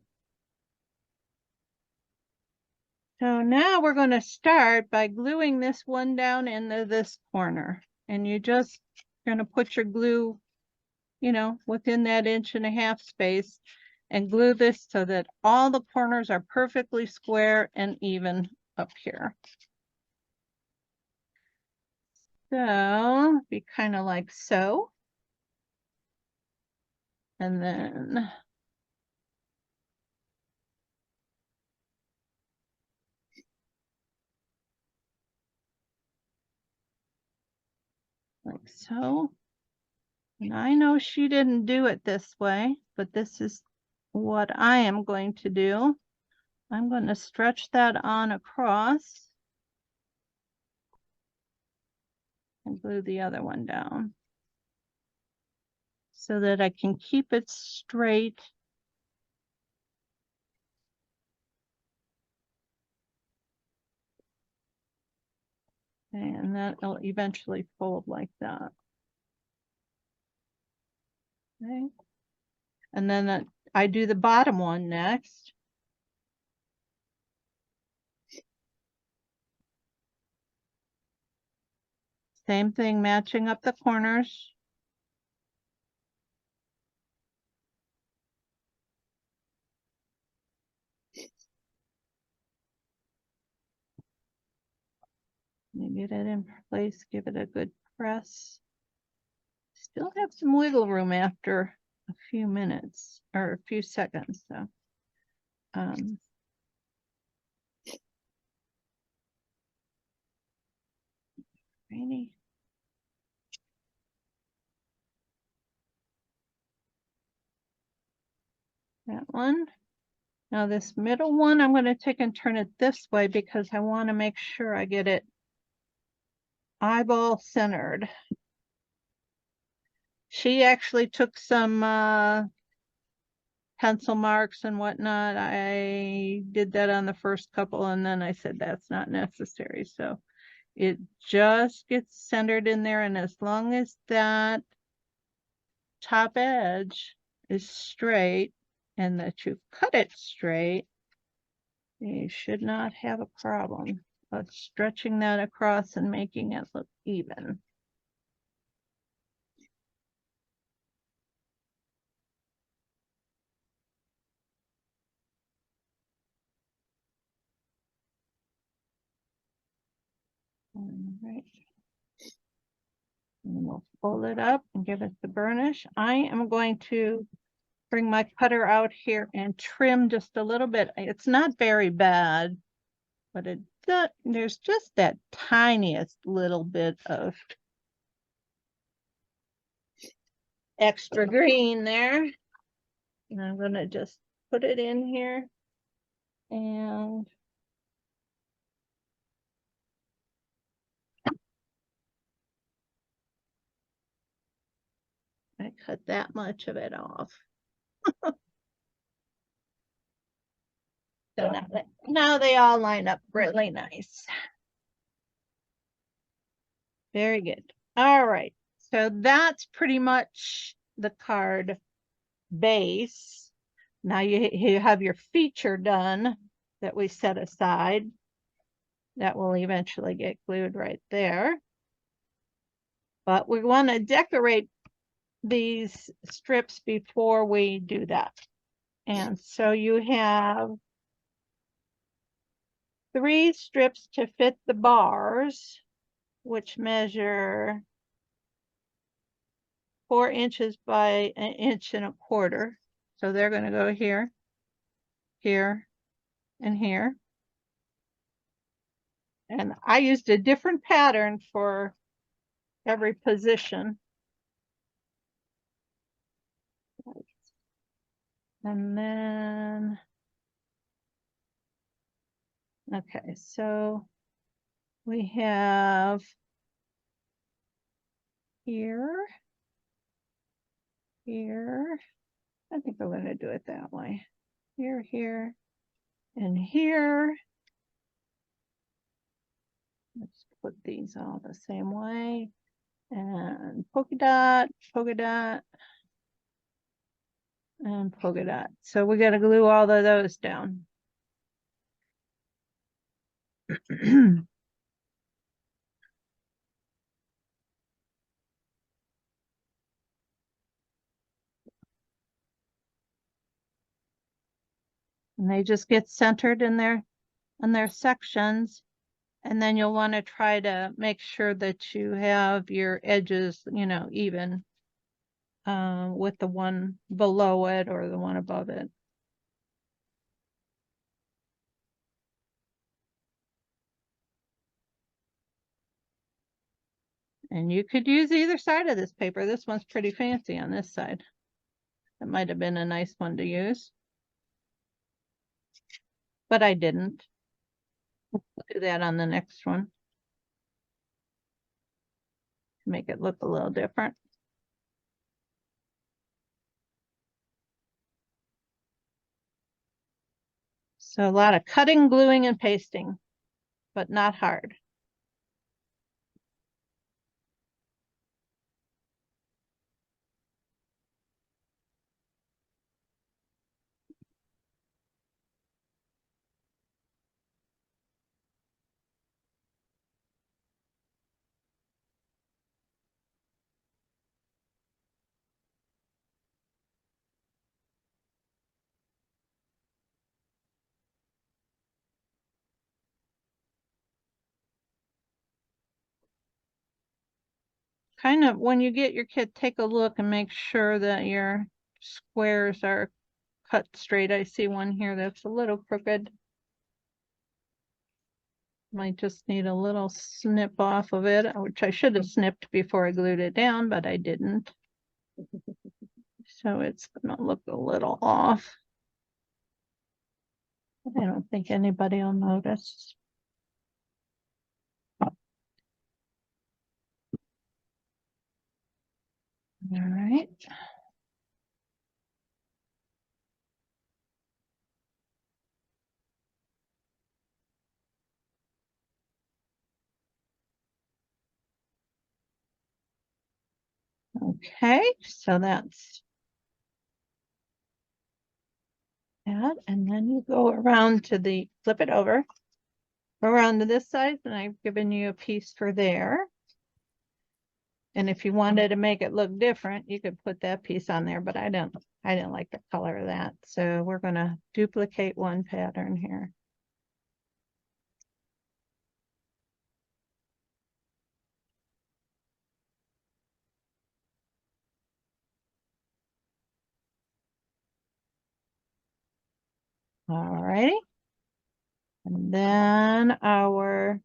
So now we're going to start by gluing this one down into this corner. And you just going to put your glue, you know, within that 1.5 inch space and glue this so that all the corners are perfectly square and even up here. So be kind of like so. And then like so. And I know she didn't do it this way, but this is what I am going to do. I'm going to stretch that on across and glue the other one down so that I can keep it straight. And that'll eventually fold like that. Okay. And then I do the bottom one next. Same thing, matching up the corners. You get it in place, give it a good press. Still have some wiggle room after a few minutes or a few seconds. So, rainy. That one. Now this middle one, I'm going to take and turn it this way because I want to make sure I get it eyeball centered. She actually took some pencil marks and whatnot. I did that on the first couple and then I said that's not necessary. So it just gets centered in there, and as long as that top edge is straight and that you cut it straight, you should not have a problem of stretching that across and making it look even. All right. And we'll fold it up and give it the burnish. I am going to bring my cutter out here and trim just a little bit. It's not very bad, but there's just that tiniest little bit of extra green there. And I'm gonna just put it in here and I cut that much of it off. So now they all line up really nice. Very good. All right. So that's pretty much the card base. Now you have your feature done that we set aside. That will eventually get glued right there. But we want to decorate these strips before we do that. And so you have 3 strips to fit the bars, which measure 4 inches by 1.25 inches. So they're going to go here, here, and here. And I used a different pattern for every position. And then, okay, so we have here, here. I think I'm going to do it that way. Here, here, and here. Let's put these all the same way. And polka dot, and polka dot. So we got to glue all of those down. And they just get centered in their sections. And then you'll want to try to make sure that you have your edges, even with the one below it or the one above it. And you could use either side of this paper. This one's pretty fancy on this side. It might have been a nice one to use, but I didn't. We'll do that on the next one. Make it look a little different. So a lot of cutting, gluing, and pasting, but not hard. Kind of, when you get your kit, take a look and make sure that your squares are cut straight. I see one here that's a little crooked. Might just need a little snip off of it, which I should have snipped before I glued it down, but I didn't. So it's gonna look a little off. I don't think anybody will notice. All right. Okay, so that's that. And then you go around to the, flip it over, go around to this side, and I've given you a piece for there. And if you wanted to make it look different, you could put that piece on there, but I didn't like the color of that. So we're gonna duplicate one pattern here. All righty. And then our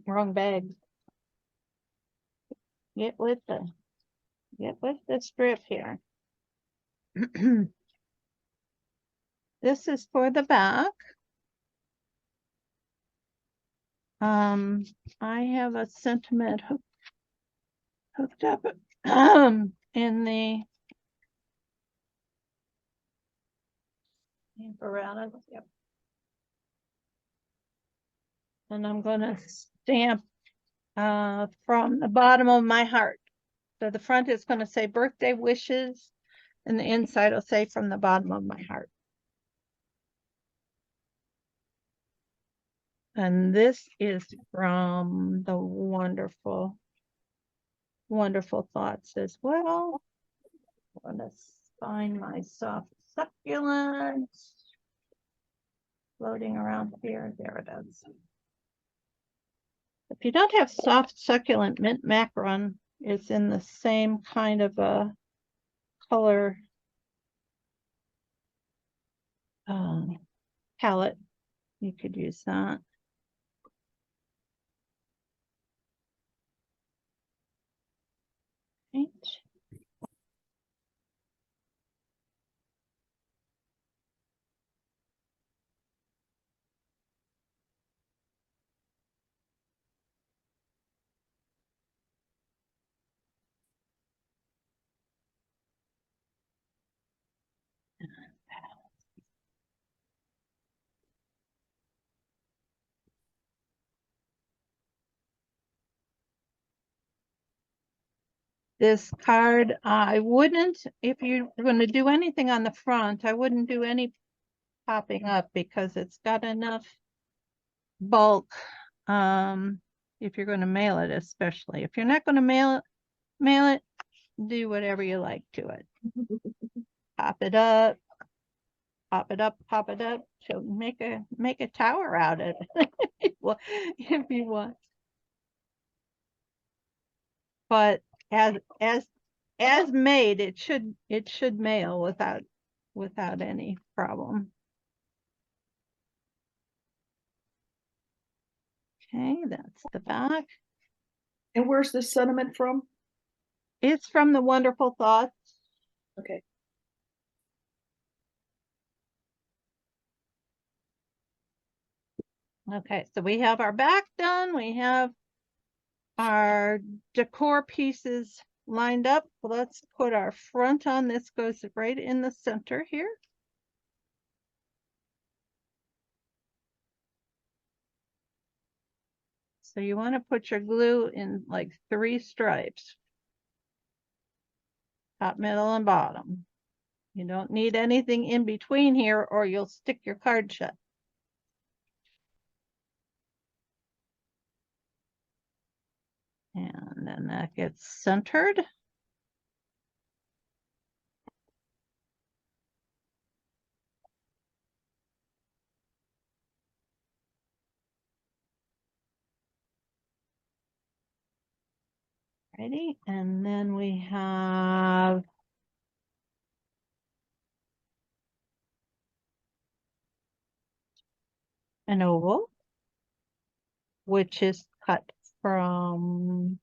wrong bag. Get with the strip here. This is for the back. I have a sentiment hooked up in the apparatus. Yep. And I'm gonna stamp from the bottom of my heart. So the front is gonna say birthday wishes, and the inside will say from the bottom of my heart. And this is from the wonderful, wonderful thoughts as well. I'm gonna find my soft succulents floating around here. There it is. If you don't have soft succulent, mint macaron is in the same kind of a color palette. You could use that. Right. This card, I wouldn't, if you're going to do anything on the front, I wouldn't do any popping up because it's got enough bulk. If you're going to mail it, especially if you're not going to mail it, do whatever you like to it. Pop it up, pop it up, pop it up. So make a tower out of it if you want. But as made, it should mail without any problem. Okay, that's the back. And where's this sentiment from? It's from the Wonderful Thoughts. Okay. Okay, so we have our back done. We have our decor pieces lined up. Let's put our front on. This goes right in the center here. So you want to put your glue in like 3 stripes. Top, middle, and bottom. You don't need anything in between here or you'll stick your card shut. And then that gets centered. Ready? And then we have an oval, which is cut from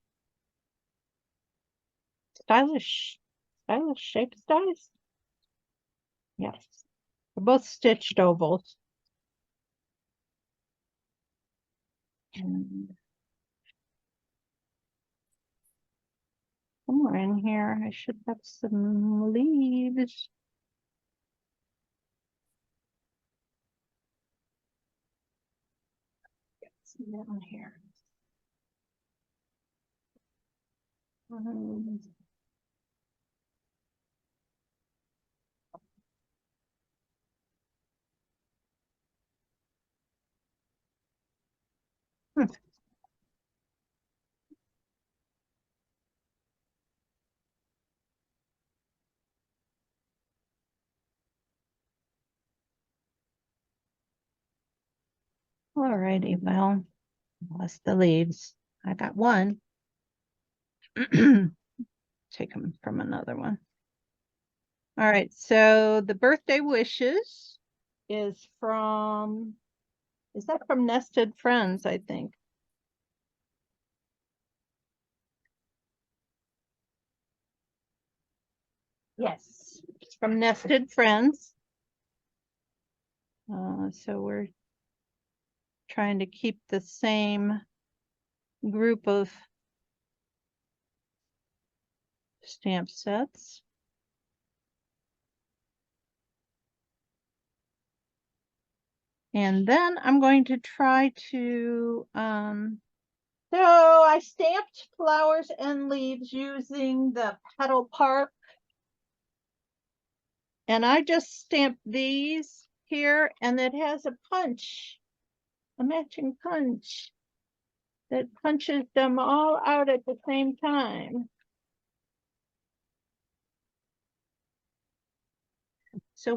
stylish shapes dies. Yes, they're both stitched ovals. And somewhere in here, I should have some leaves. Get some down here. Alrighty, well, lost the leaves. I got one. Take them from another one. All right, so the birthday wishes is that from Nested Friends, I think. Yes, it's from Nested Friends. So we're trying to keep the same group of stamp sets. And then I'm going to try to, so I stamped flowers and leaves using the Petal Park. And I just stamped these here, and it has a punch, a matching punch that punches them all out at the same time. So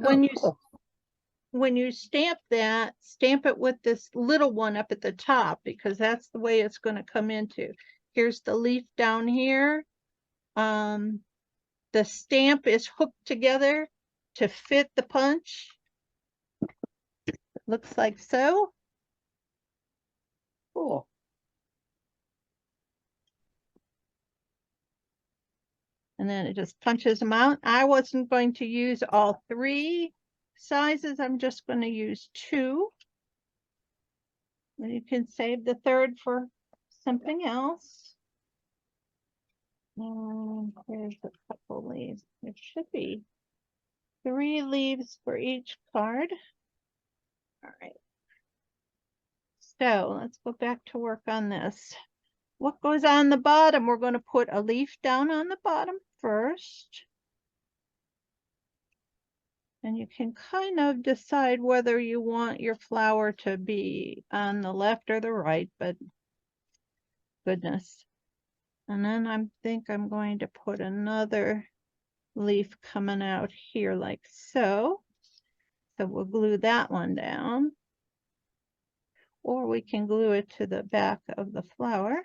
when you stamp that, stamp it with this little one up at the top, because that's the way it's going to come into. Here's the leaf down here. The stamp is hooked together to fit the punch. Looks like so. Cool. And then it just punches them out. I wasn't going to use all 3 sizes. I'm just going to use 2. And you can save the 3rd for something else. And here's a couple leaves. There should be 3 leaves for each card. All right. So let's go back to work on this. What goes on the bottom? We're going to put a leaf down on the bottom first. And you can kind of decide whether you want your flower to be on the left or the right, but goodness. And then I think I'm going to put another leaf coming out here like so. So we'll glue that one down. Or we can glue it to the back of the flower,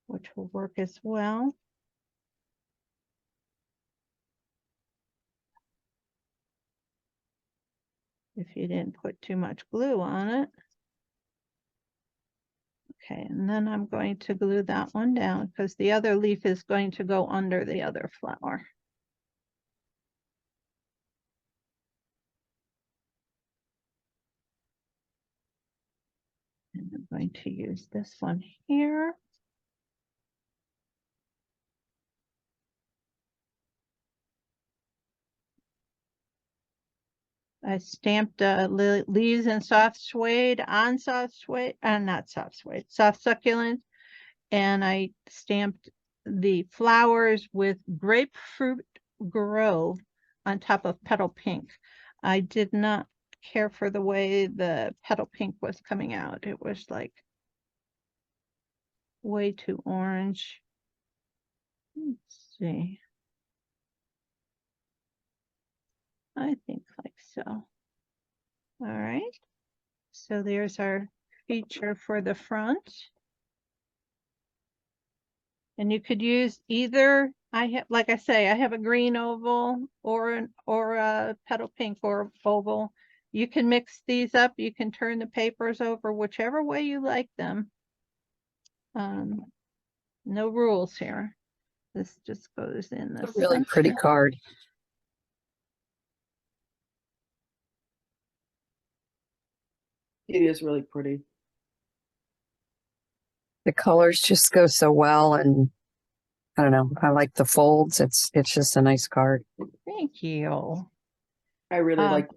which will work as well. If you didn't put too much glue on it. Okay, and then I'm going to glue that one down because the other leaf is going to go under the other flower. And I'm going to use this one here. I stamped leaves in soft suede on soft suede, not soft suede, soft succulent. And I stamped the flowers with Grapefruit Grove on top of Petal Pink. I did not care for the way the Petal Pink was coming out. It was like way too orange. Let's see. I think like so. All right. So there's our feature for the front. And you could use either, like I say, I have a green oval or a Petal Pink or oval. You can mix these up. You can turn the papers over whichever way you like them. No rules here. This just goes in the Really pretty center. card. It is really pretty. The colors just go so well, and I don't know. I like the folds. It's just a nice card. Thank you. I really liked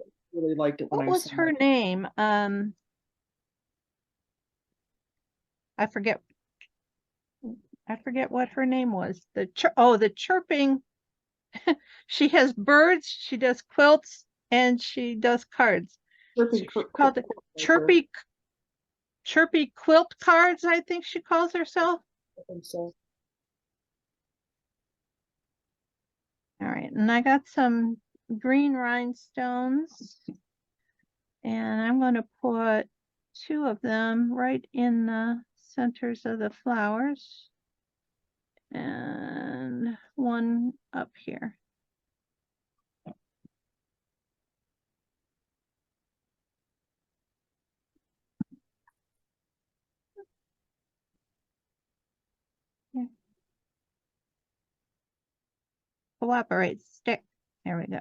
it when What I was saw her it. name? I forget what her name was. The chirping. She has birds, she does quilts, and she does cards. She called it chirpy quilt cards, I think she calls herself. I think so. All right, and I got some green rhinestones, and I'm going to put 2 of them right in the centers of the flowers. and one up here. Cooperate stick. There we go.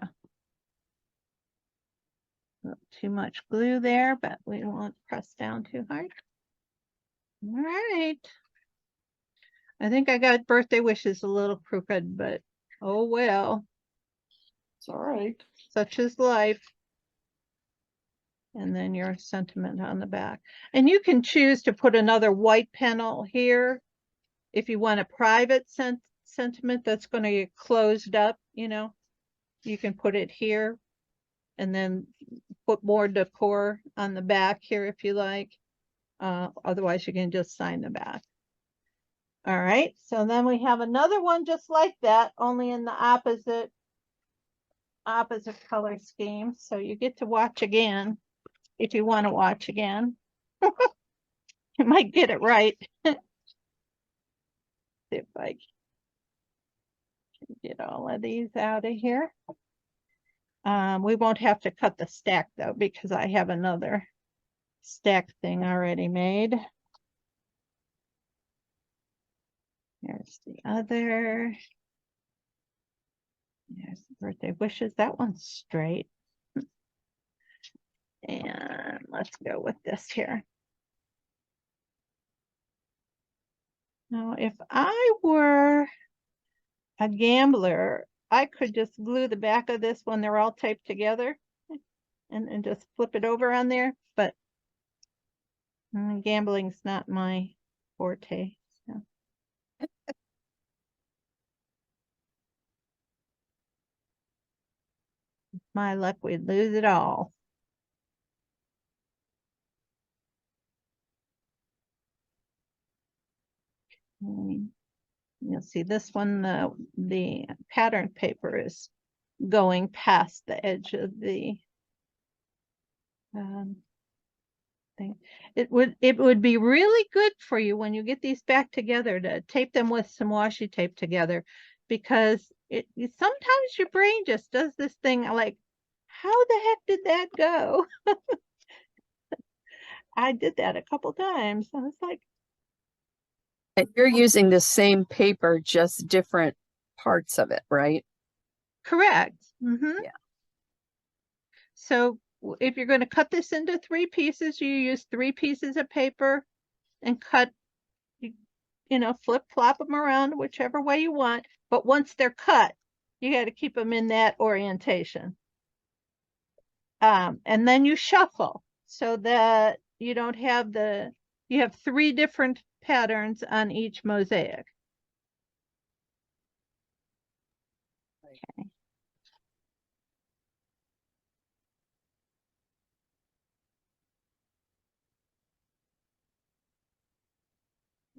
Not too much glue there, but we don't want to press down too hard. All right. I think I got birthday wishes a little crooked, but oh well, It's all right. such is life. And then your sentiment on the back. And you can choose to put another white panel here if you want a private sentiment that's going to get closed up, you know, you can put it here and then put more decor on the back here if you like. Otherwise, you can just sign the back. All right, so then we have another one just like that, only in the opposite color scheme. So you get to watch again if you want to watch again. You might get it right. See if I can get all of these out of here. We won't have to cut the stack though, because I have another stack thing already made. Here's the other. There's the birthday wishes. That one's straight. And let's go with this here. Now, if I were a gambler, I could just glue the back of this when they're all taped together and just flip it over on there, but gambling's not my forte. So. My luck, we'd lose it all. You'll see this one, the pattern paper is going past the edge of the thing. It would be really good for you when you get these back together to tape them with some washi tape together, because sometimes your brain just does this thing like, how the heck did that go? I did that a couple times. I was like, And you're using the same paper, just different parts of it, right? correct. Mm-hmm. Yeah. So if you're going to cut this into 3 pieces, you use 3 pieces of paper and cut, you know, flip flop them around whichever way you want. But once they're cut, you got to keep them in that orientation. And then you shuffle so that you don't have you have 3 different patterns on each mosaic. Okay.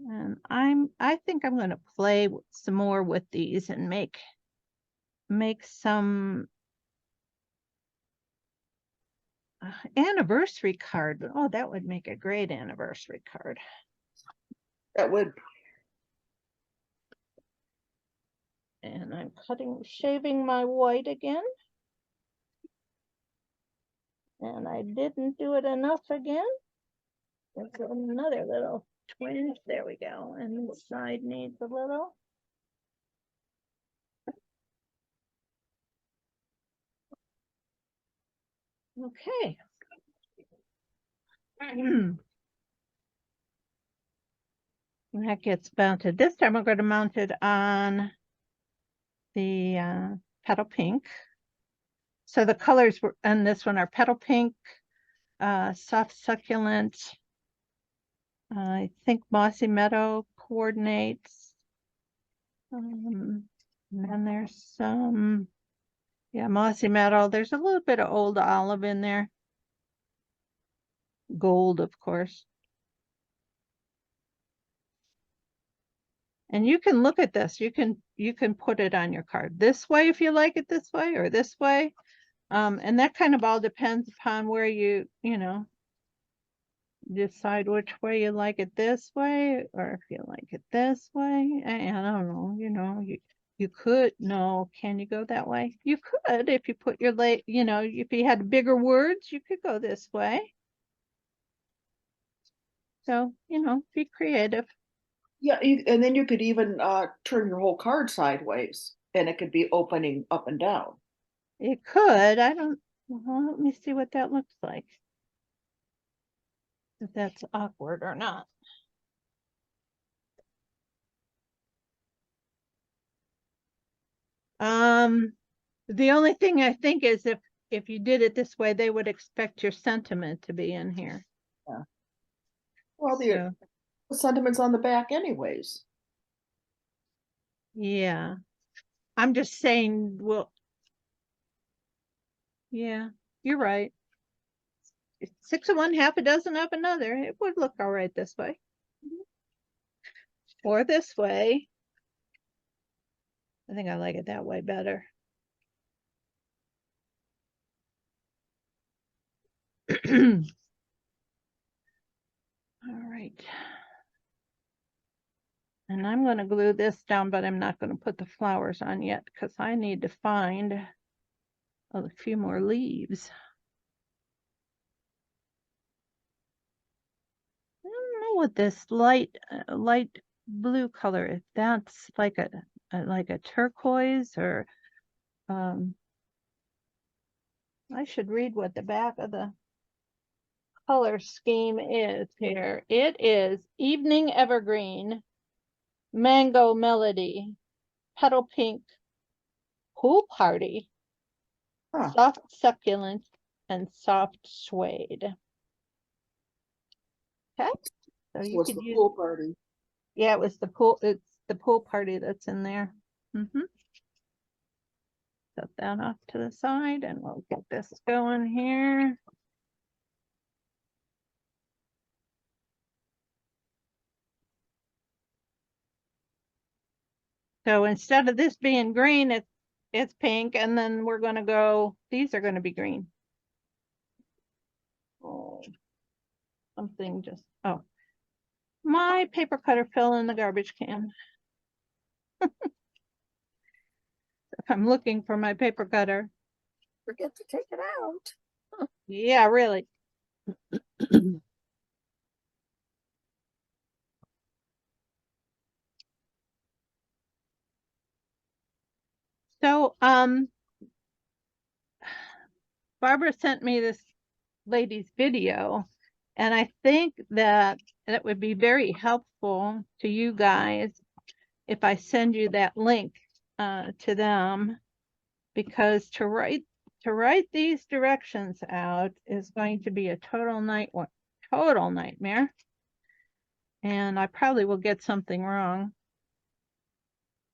And I think I'm going to play some more with these and make some anniversary card. Oh, that would make a great anniversary card. That would. And I'm shaving my white again. And I didn't do it enough again. There's another little twinge. There we go. And the side needs a little. Okay. That gets mounted. This time I'm going to mount it on the petal pink. So the colors on this one are petal pink, soft succulent. I think mossy meadow coordinates. And then there's some, yeah, mossy meadow. There's a little bit of old olive in there. Gold, of course. And you can look at this. You can put it on your card this way if you like it this way or this way. And that kind of all depends upon where you know, decide which way you like it, this way, or if you like it this way. And I don't know, you could, no, can you go that way? You could, if you put your if you had bigger words, you could go this way. So, be creative. Yeah, and then you could even turn your whole card sideways and it could be opening up and down. It could, I don't, well, let me see what that looks like. If that's awkward or not. The only thing I think is if you did it this way, they would expect your sentiment to be in here. Well, So, the sentiment's on the back anyways. yeah. I'm just saying, well, yeah, you're right. It's 6 of one, half a dozen of another. It would look all right this way. Or this way. I think I like it that way better. All right. And I'm going to glue this down, but I'm not going to put the flowers on yet because I need to find a few more leaves. I don't know what this light blue color, if that's like a turquoise or I should read what the back of the color scheme is here. It is Evening Evergreen, Mango Melody, Petal Pink, Pool Party, Huh. Soft Succulent, and Soft Suede. Okay, so So you it's could the use, pool party. yeah, it's the pool party that's in there. Set that off to the side and we'll get this going here. So instead of this being green, it's pink, and then we're gonna go, these are gonna be green. Oh, something just, oh. My paper cutter fell in the garbage can. If I'm looking for my paper cutter. Forget to take it out. Yeah, really. So, Barbara sent me this lady's video, and I think that it would be very helpful to you guys if I send you that link to them, because to write these directions out is going to be a total nightmare, and I probably will get something wrong.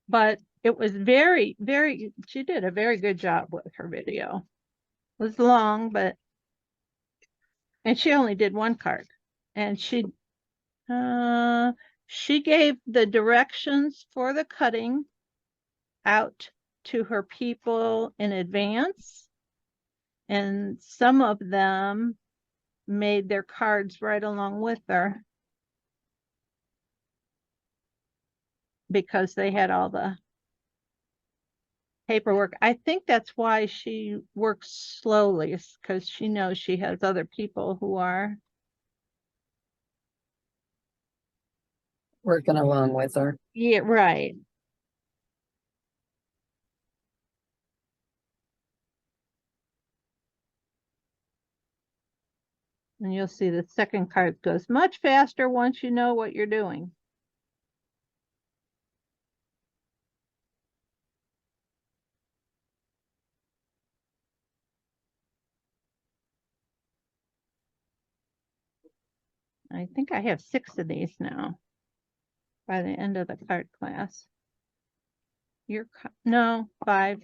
But it was very, very, she did a very good job with her video. It was long, and she only did one card, and she gave the directions for the cutting out to her people in advance, and some of them made their cards right along with her because they had all the paperwork. I think that's why she works slowly, because she knows she has other people who are Working along with her. yeah, right. And you'll see the second card goes much faster once you know what you're doing. I think I have 6 of these now by the end of the card class. No, 5.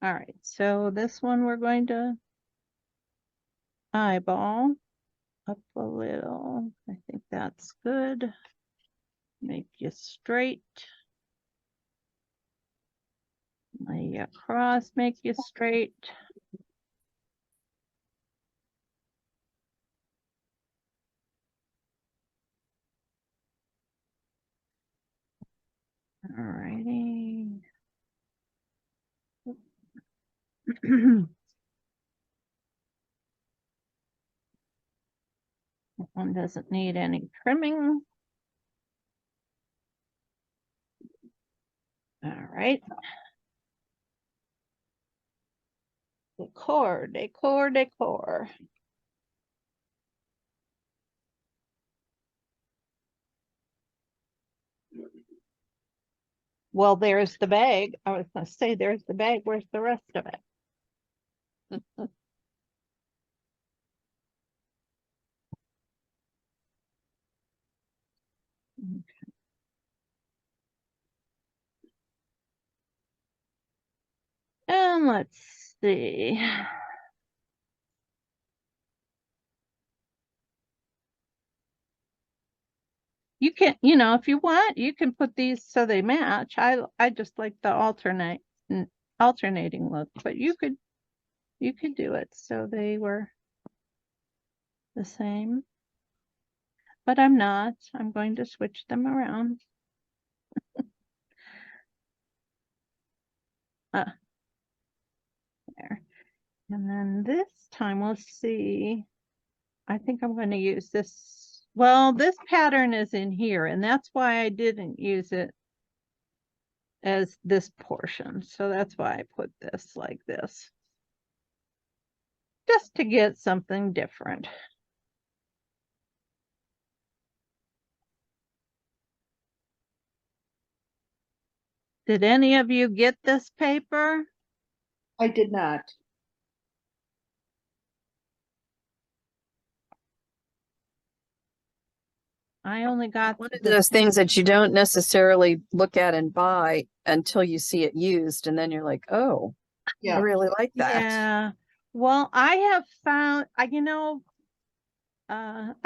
All right, so this one we're going to eyeball up a little. I think that's good. Make you straight. Lay you across, make you straight. Alrighty. That one doesn't need any trimming. All right. Decor, decor, decor. Well, there's the bag. I was gonna say, there's the bag. Where's the rest of it? And let's see. You can, if you want, you can put these so they match. I just like the alternating look, but you could do it so they were the same. But I'm not. I'm going to switch them around. There. And then this time we'll see. I think I'm going to use this. Well, this pattern is in here, and that's why I didn't use it as this portion. So that's why I put this like this. Just to get something different. Did any of you get this paper? I did not. I only got One of the- those things that you don't necessarily look at and buy until you see it used, and then you're like, oh, I Yeah. really like that. Yeah. Well, I have found, I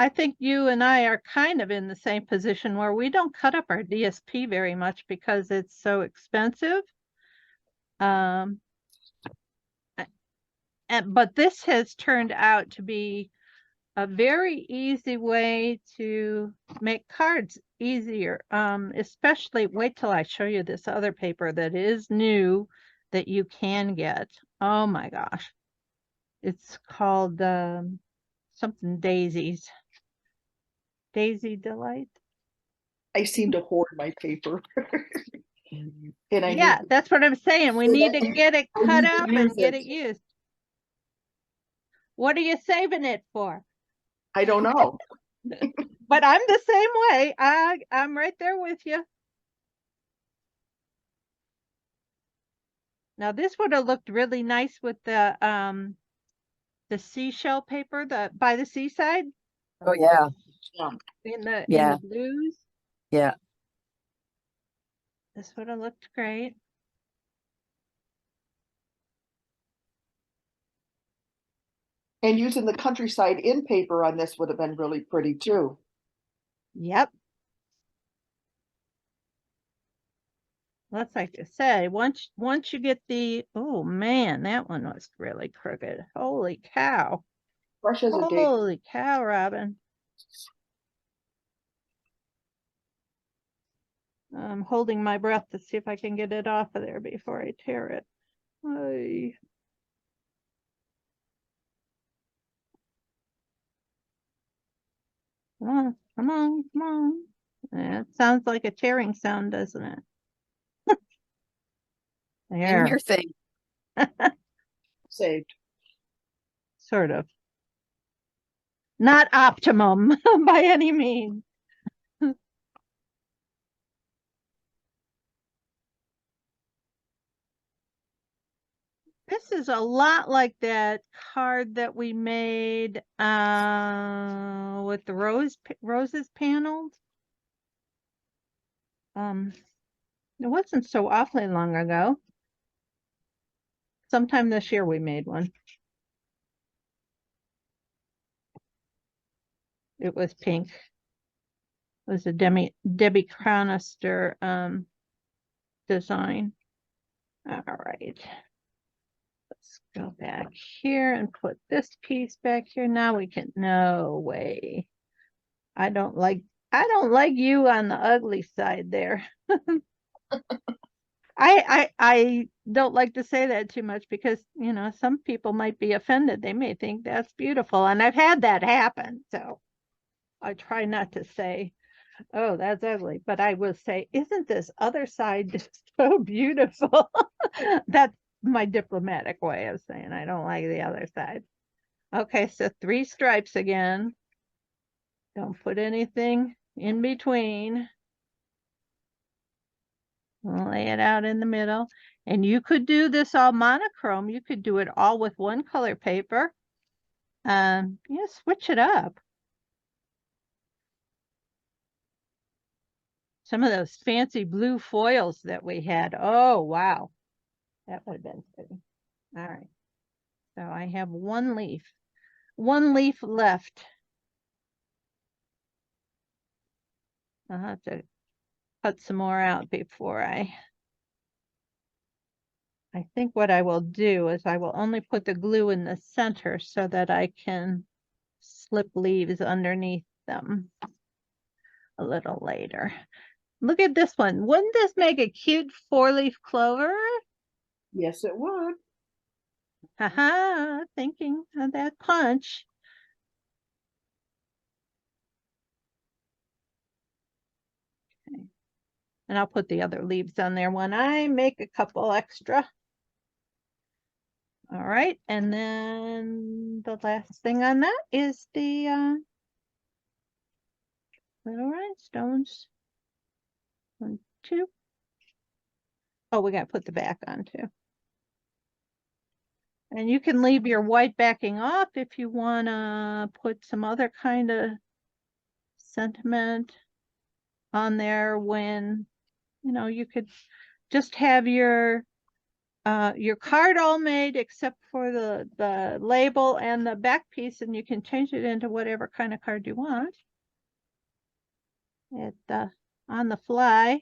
think you and I are kind of in the same position where we don't cut up our DSP very much because it's so expensive. But this has turned out to be a very easy way to make cards easier. Especially wait till I show you this other paper that is new that you can get. Oh my gosh. It's called something Daisies. Daisy Delight. I seem to hoard my paper. And I Yeah, need, that's what I'm saying. We So need that- to get it I cut need to up use and get it. it used. What are you saving it for? I don't know. But I'm the same way. I'm right there with you. Now this would have looked really nice with the seashell paper by the seaside Oh yeah, in the Yeah. blues. yeah. This would have looked great. And using the countryside in paper on this would have been really pretty too. Yep. That's like I say, once you get oh man, that one was really crooked. Holy cow. Fresh as a day. Holy cow, Robin. I'm holding my breath to see if I can get it off of there before I tear it. Ay. Come on, come on, come on. Yeah, it sounds like a tearing sound, doesn't it? In There, your thing. Saved. sort of. Not optimum by any means. This is a lot like that card that we made with the roses paneled. It wasn't so awfully long ago. Sometime this year we made one. It was pink. It was a Debbie Cronister design. All right. Let's go back here and put this piece back here. Now we can, no way. I don't like you on the ugly side there. I don't like to say that too much because, some people might be offended. They may think that's beautiful. And I've had that happen. So I try not to say, oh, that's ugly. But I will say, isn't this other side just so beautiful? That's my diplomatic way of saying I don't like the other side. Okay, so 3 stripes again. Don't put anything in between. Lay it out in the middle. And you could do this all monochrome. You could do it all with one color paper. Yeah, switch it up. Some of those fancy blue foils that we had. Oh, wow. That would have been pretty. All right. So I have one leaf left. I'll have to cut some more out before I think what I will do is I will only put the glue in the center so that I can slip leaves underneath them a little later. Look at this one. Wouldn't this make a cute 4-leaf clover? Yes, it would. Haha, thinking of that punch. Okay. And I'll put the other leaves on there when I make a couple extra. All right, and then the last thing on that is the little rhinestones. 1, 2. Oh, we gotta put the back on too. And you can leave your white backing off if you wanna put some other kind of sentiment on there when, you could just have your card all made except for the label and the back piece, and you can change it into whatever kind of card you want. On the fly.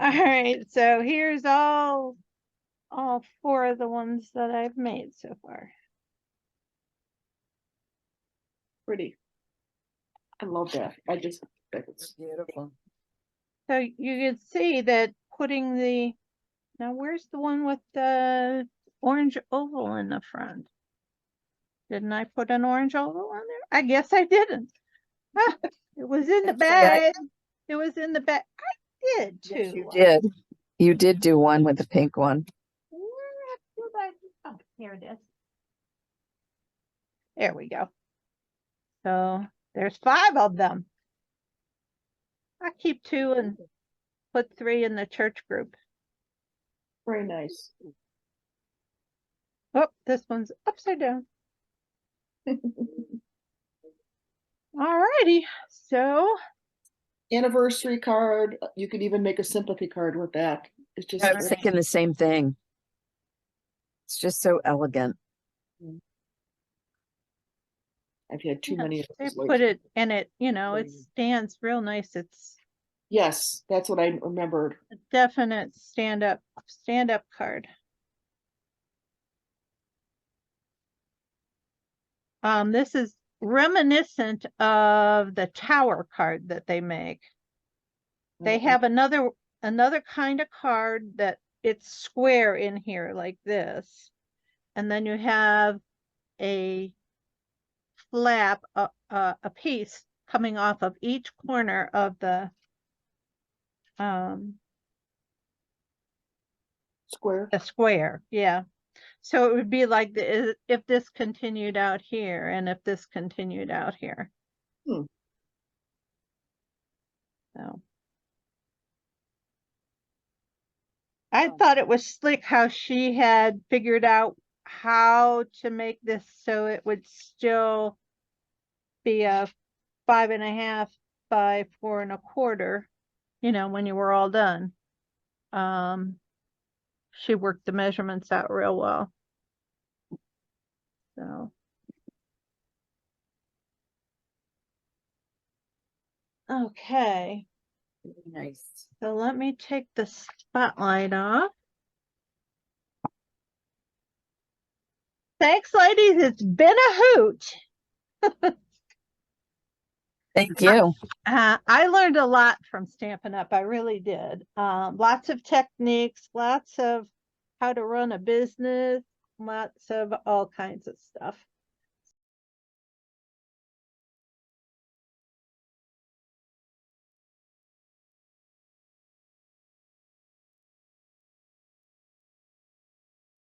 All right, so here's all four of the ones that I've made so far. Pretty. I love that. I just think it's Beautiful. So you can see that putting now where's the one with the orange oval in the front? Didn't I put an orange oval on there? I guess I didn't. Ah, it was in the Actually, I- bag. It was in the bag. I did Yes, too. you did. You did do one with the pink one. Where did I? Oh, here it is. There we go. So there's 5 of them. I keep 2 and put 3 in the church group. very nice. Oh, this one's upside down. Alrighty, so Anniversary card. You could even make a sympathy card with that. It's just I was thinking the same thing. It's just so elegant. I've had too yeah, many of they those put lately. it and it, it stands real nice. It's Yes, that's what I remembered. a definite stand up card. This is reminiscent of the tower card that they make. They have another kind of card that it's square in here like this. And then you have a flap, a piece coming off of each corner of the Square. yeah. So it would be like if this continued out here and if this continued out here. Hmm. So I thought it was slick how she had figured out how to make this so it would still be a 5.5 by 4 1/4, when you were all done. She worked the measurements out real well. So. Okay, Nice. so let me take the spotlight off. Thanks, ladies. It's been a hoot. Thank you. I learned a lot from Stampin' Up. I really did. Lots of techniques, lots of how to run a business, lots of all kinds of stuff.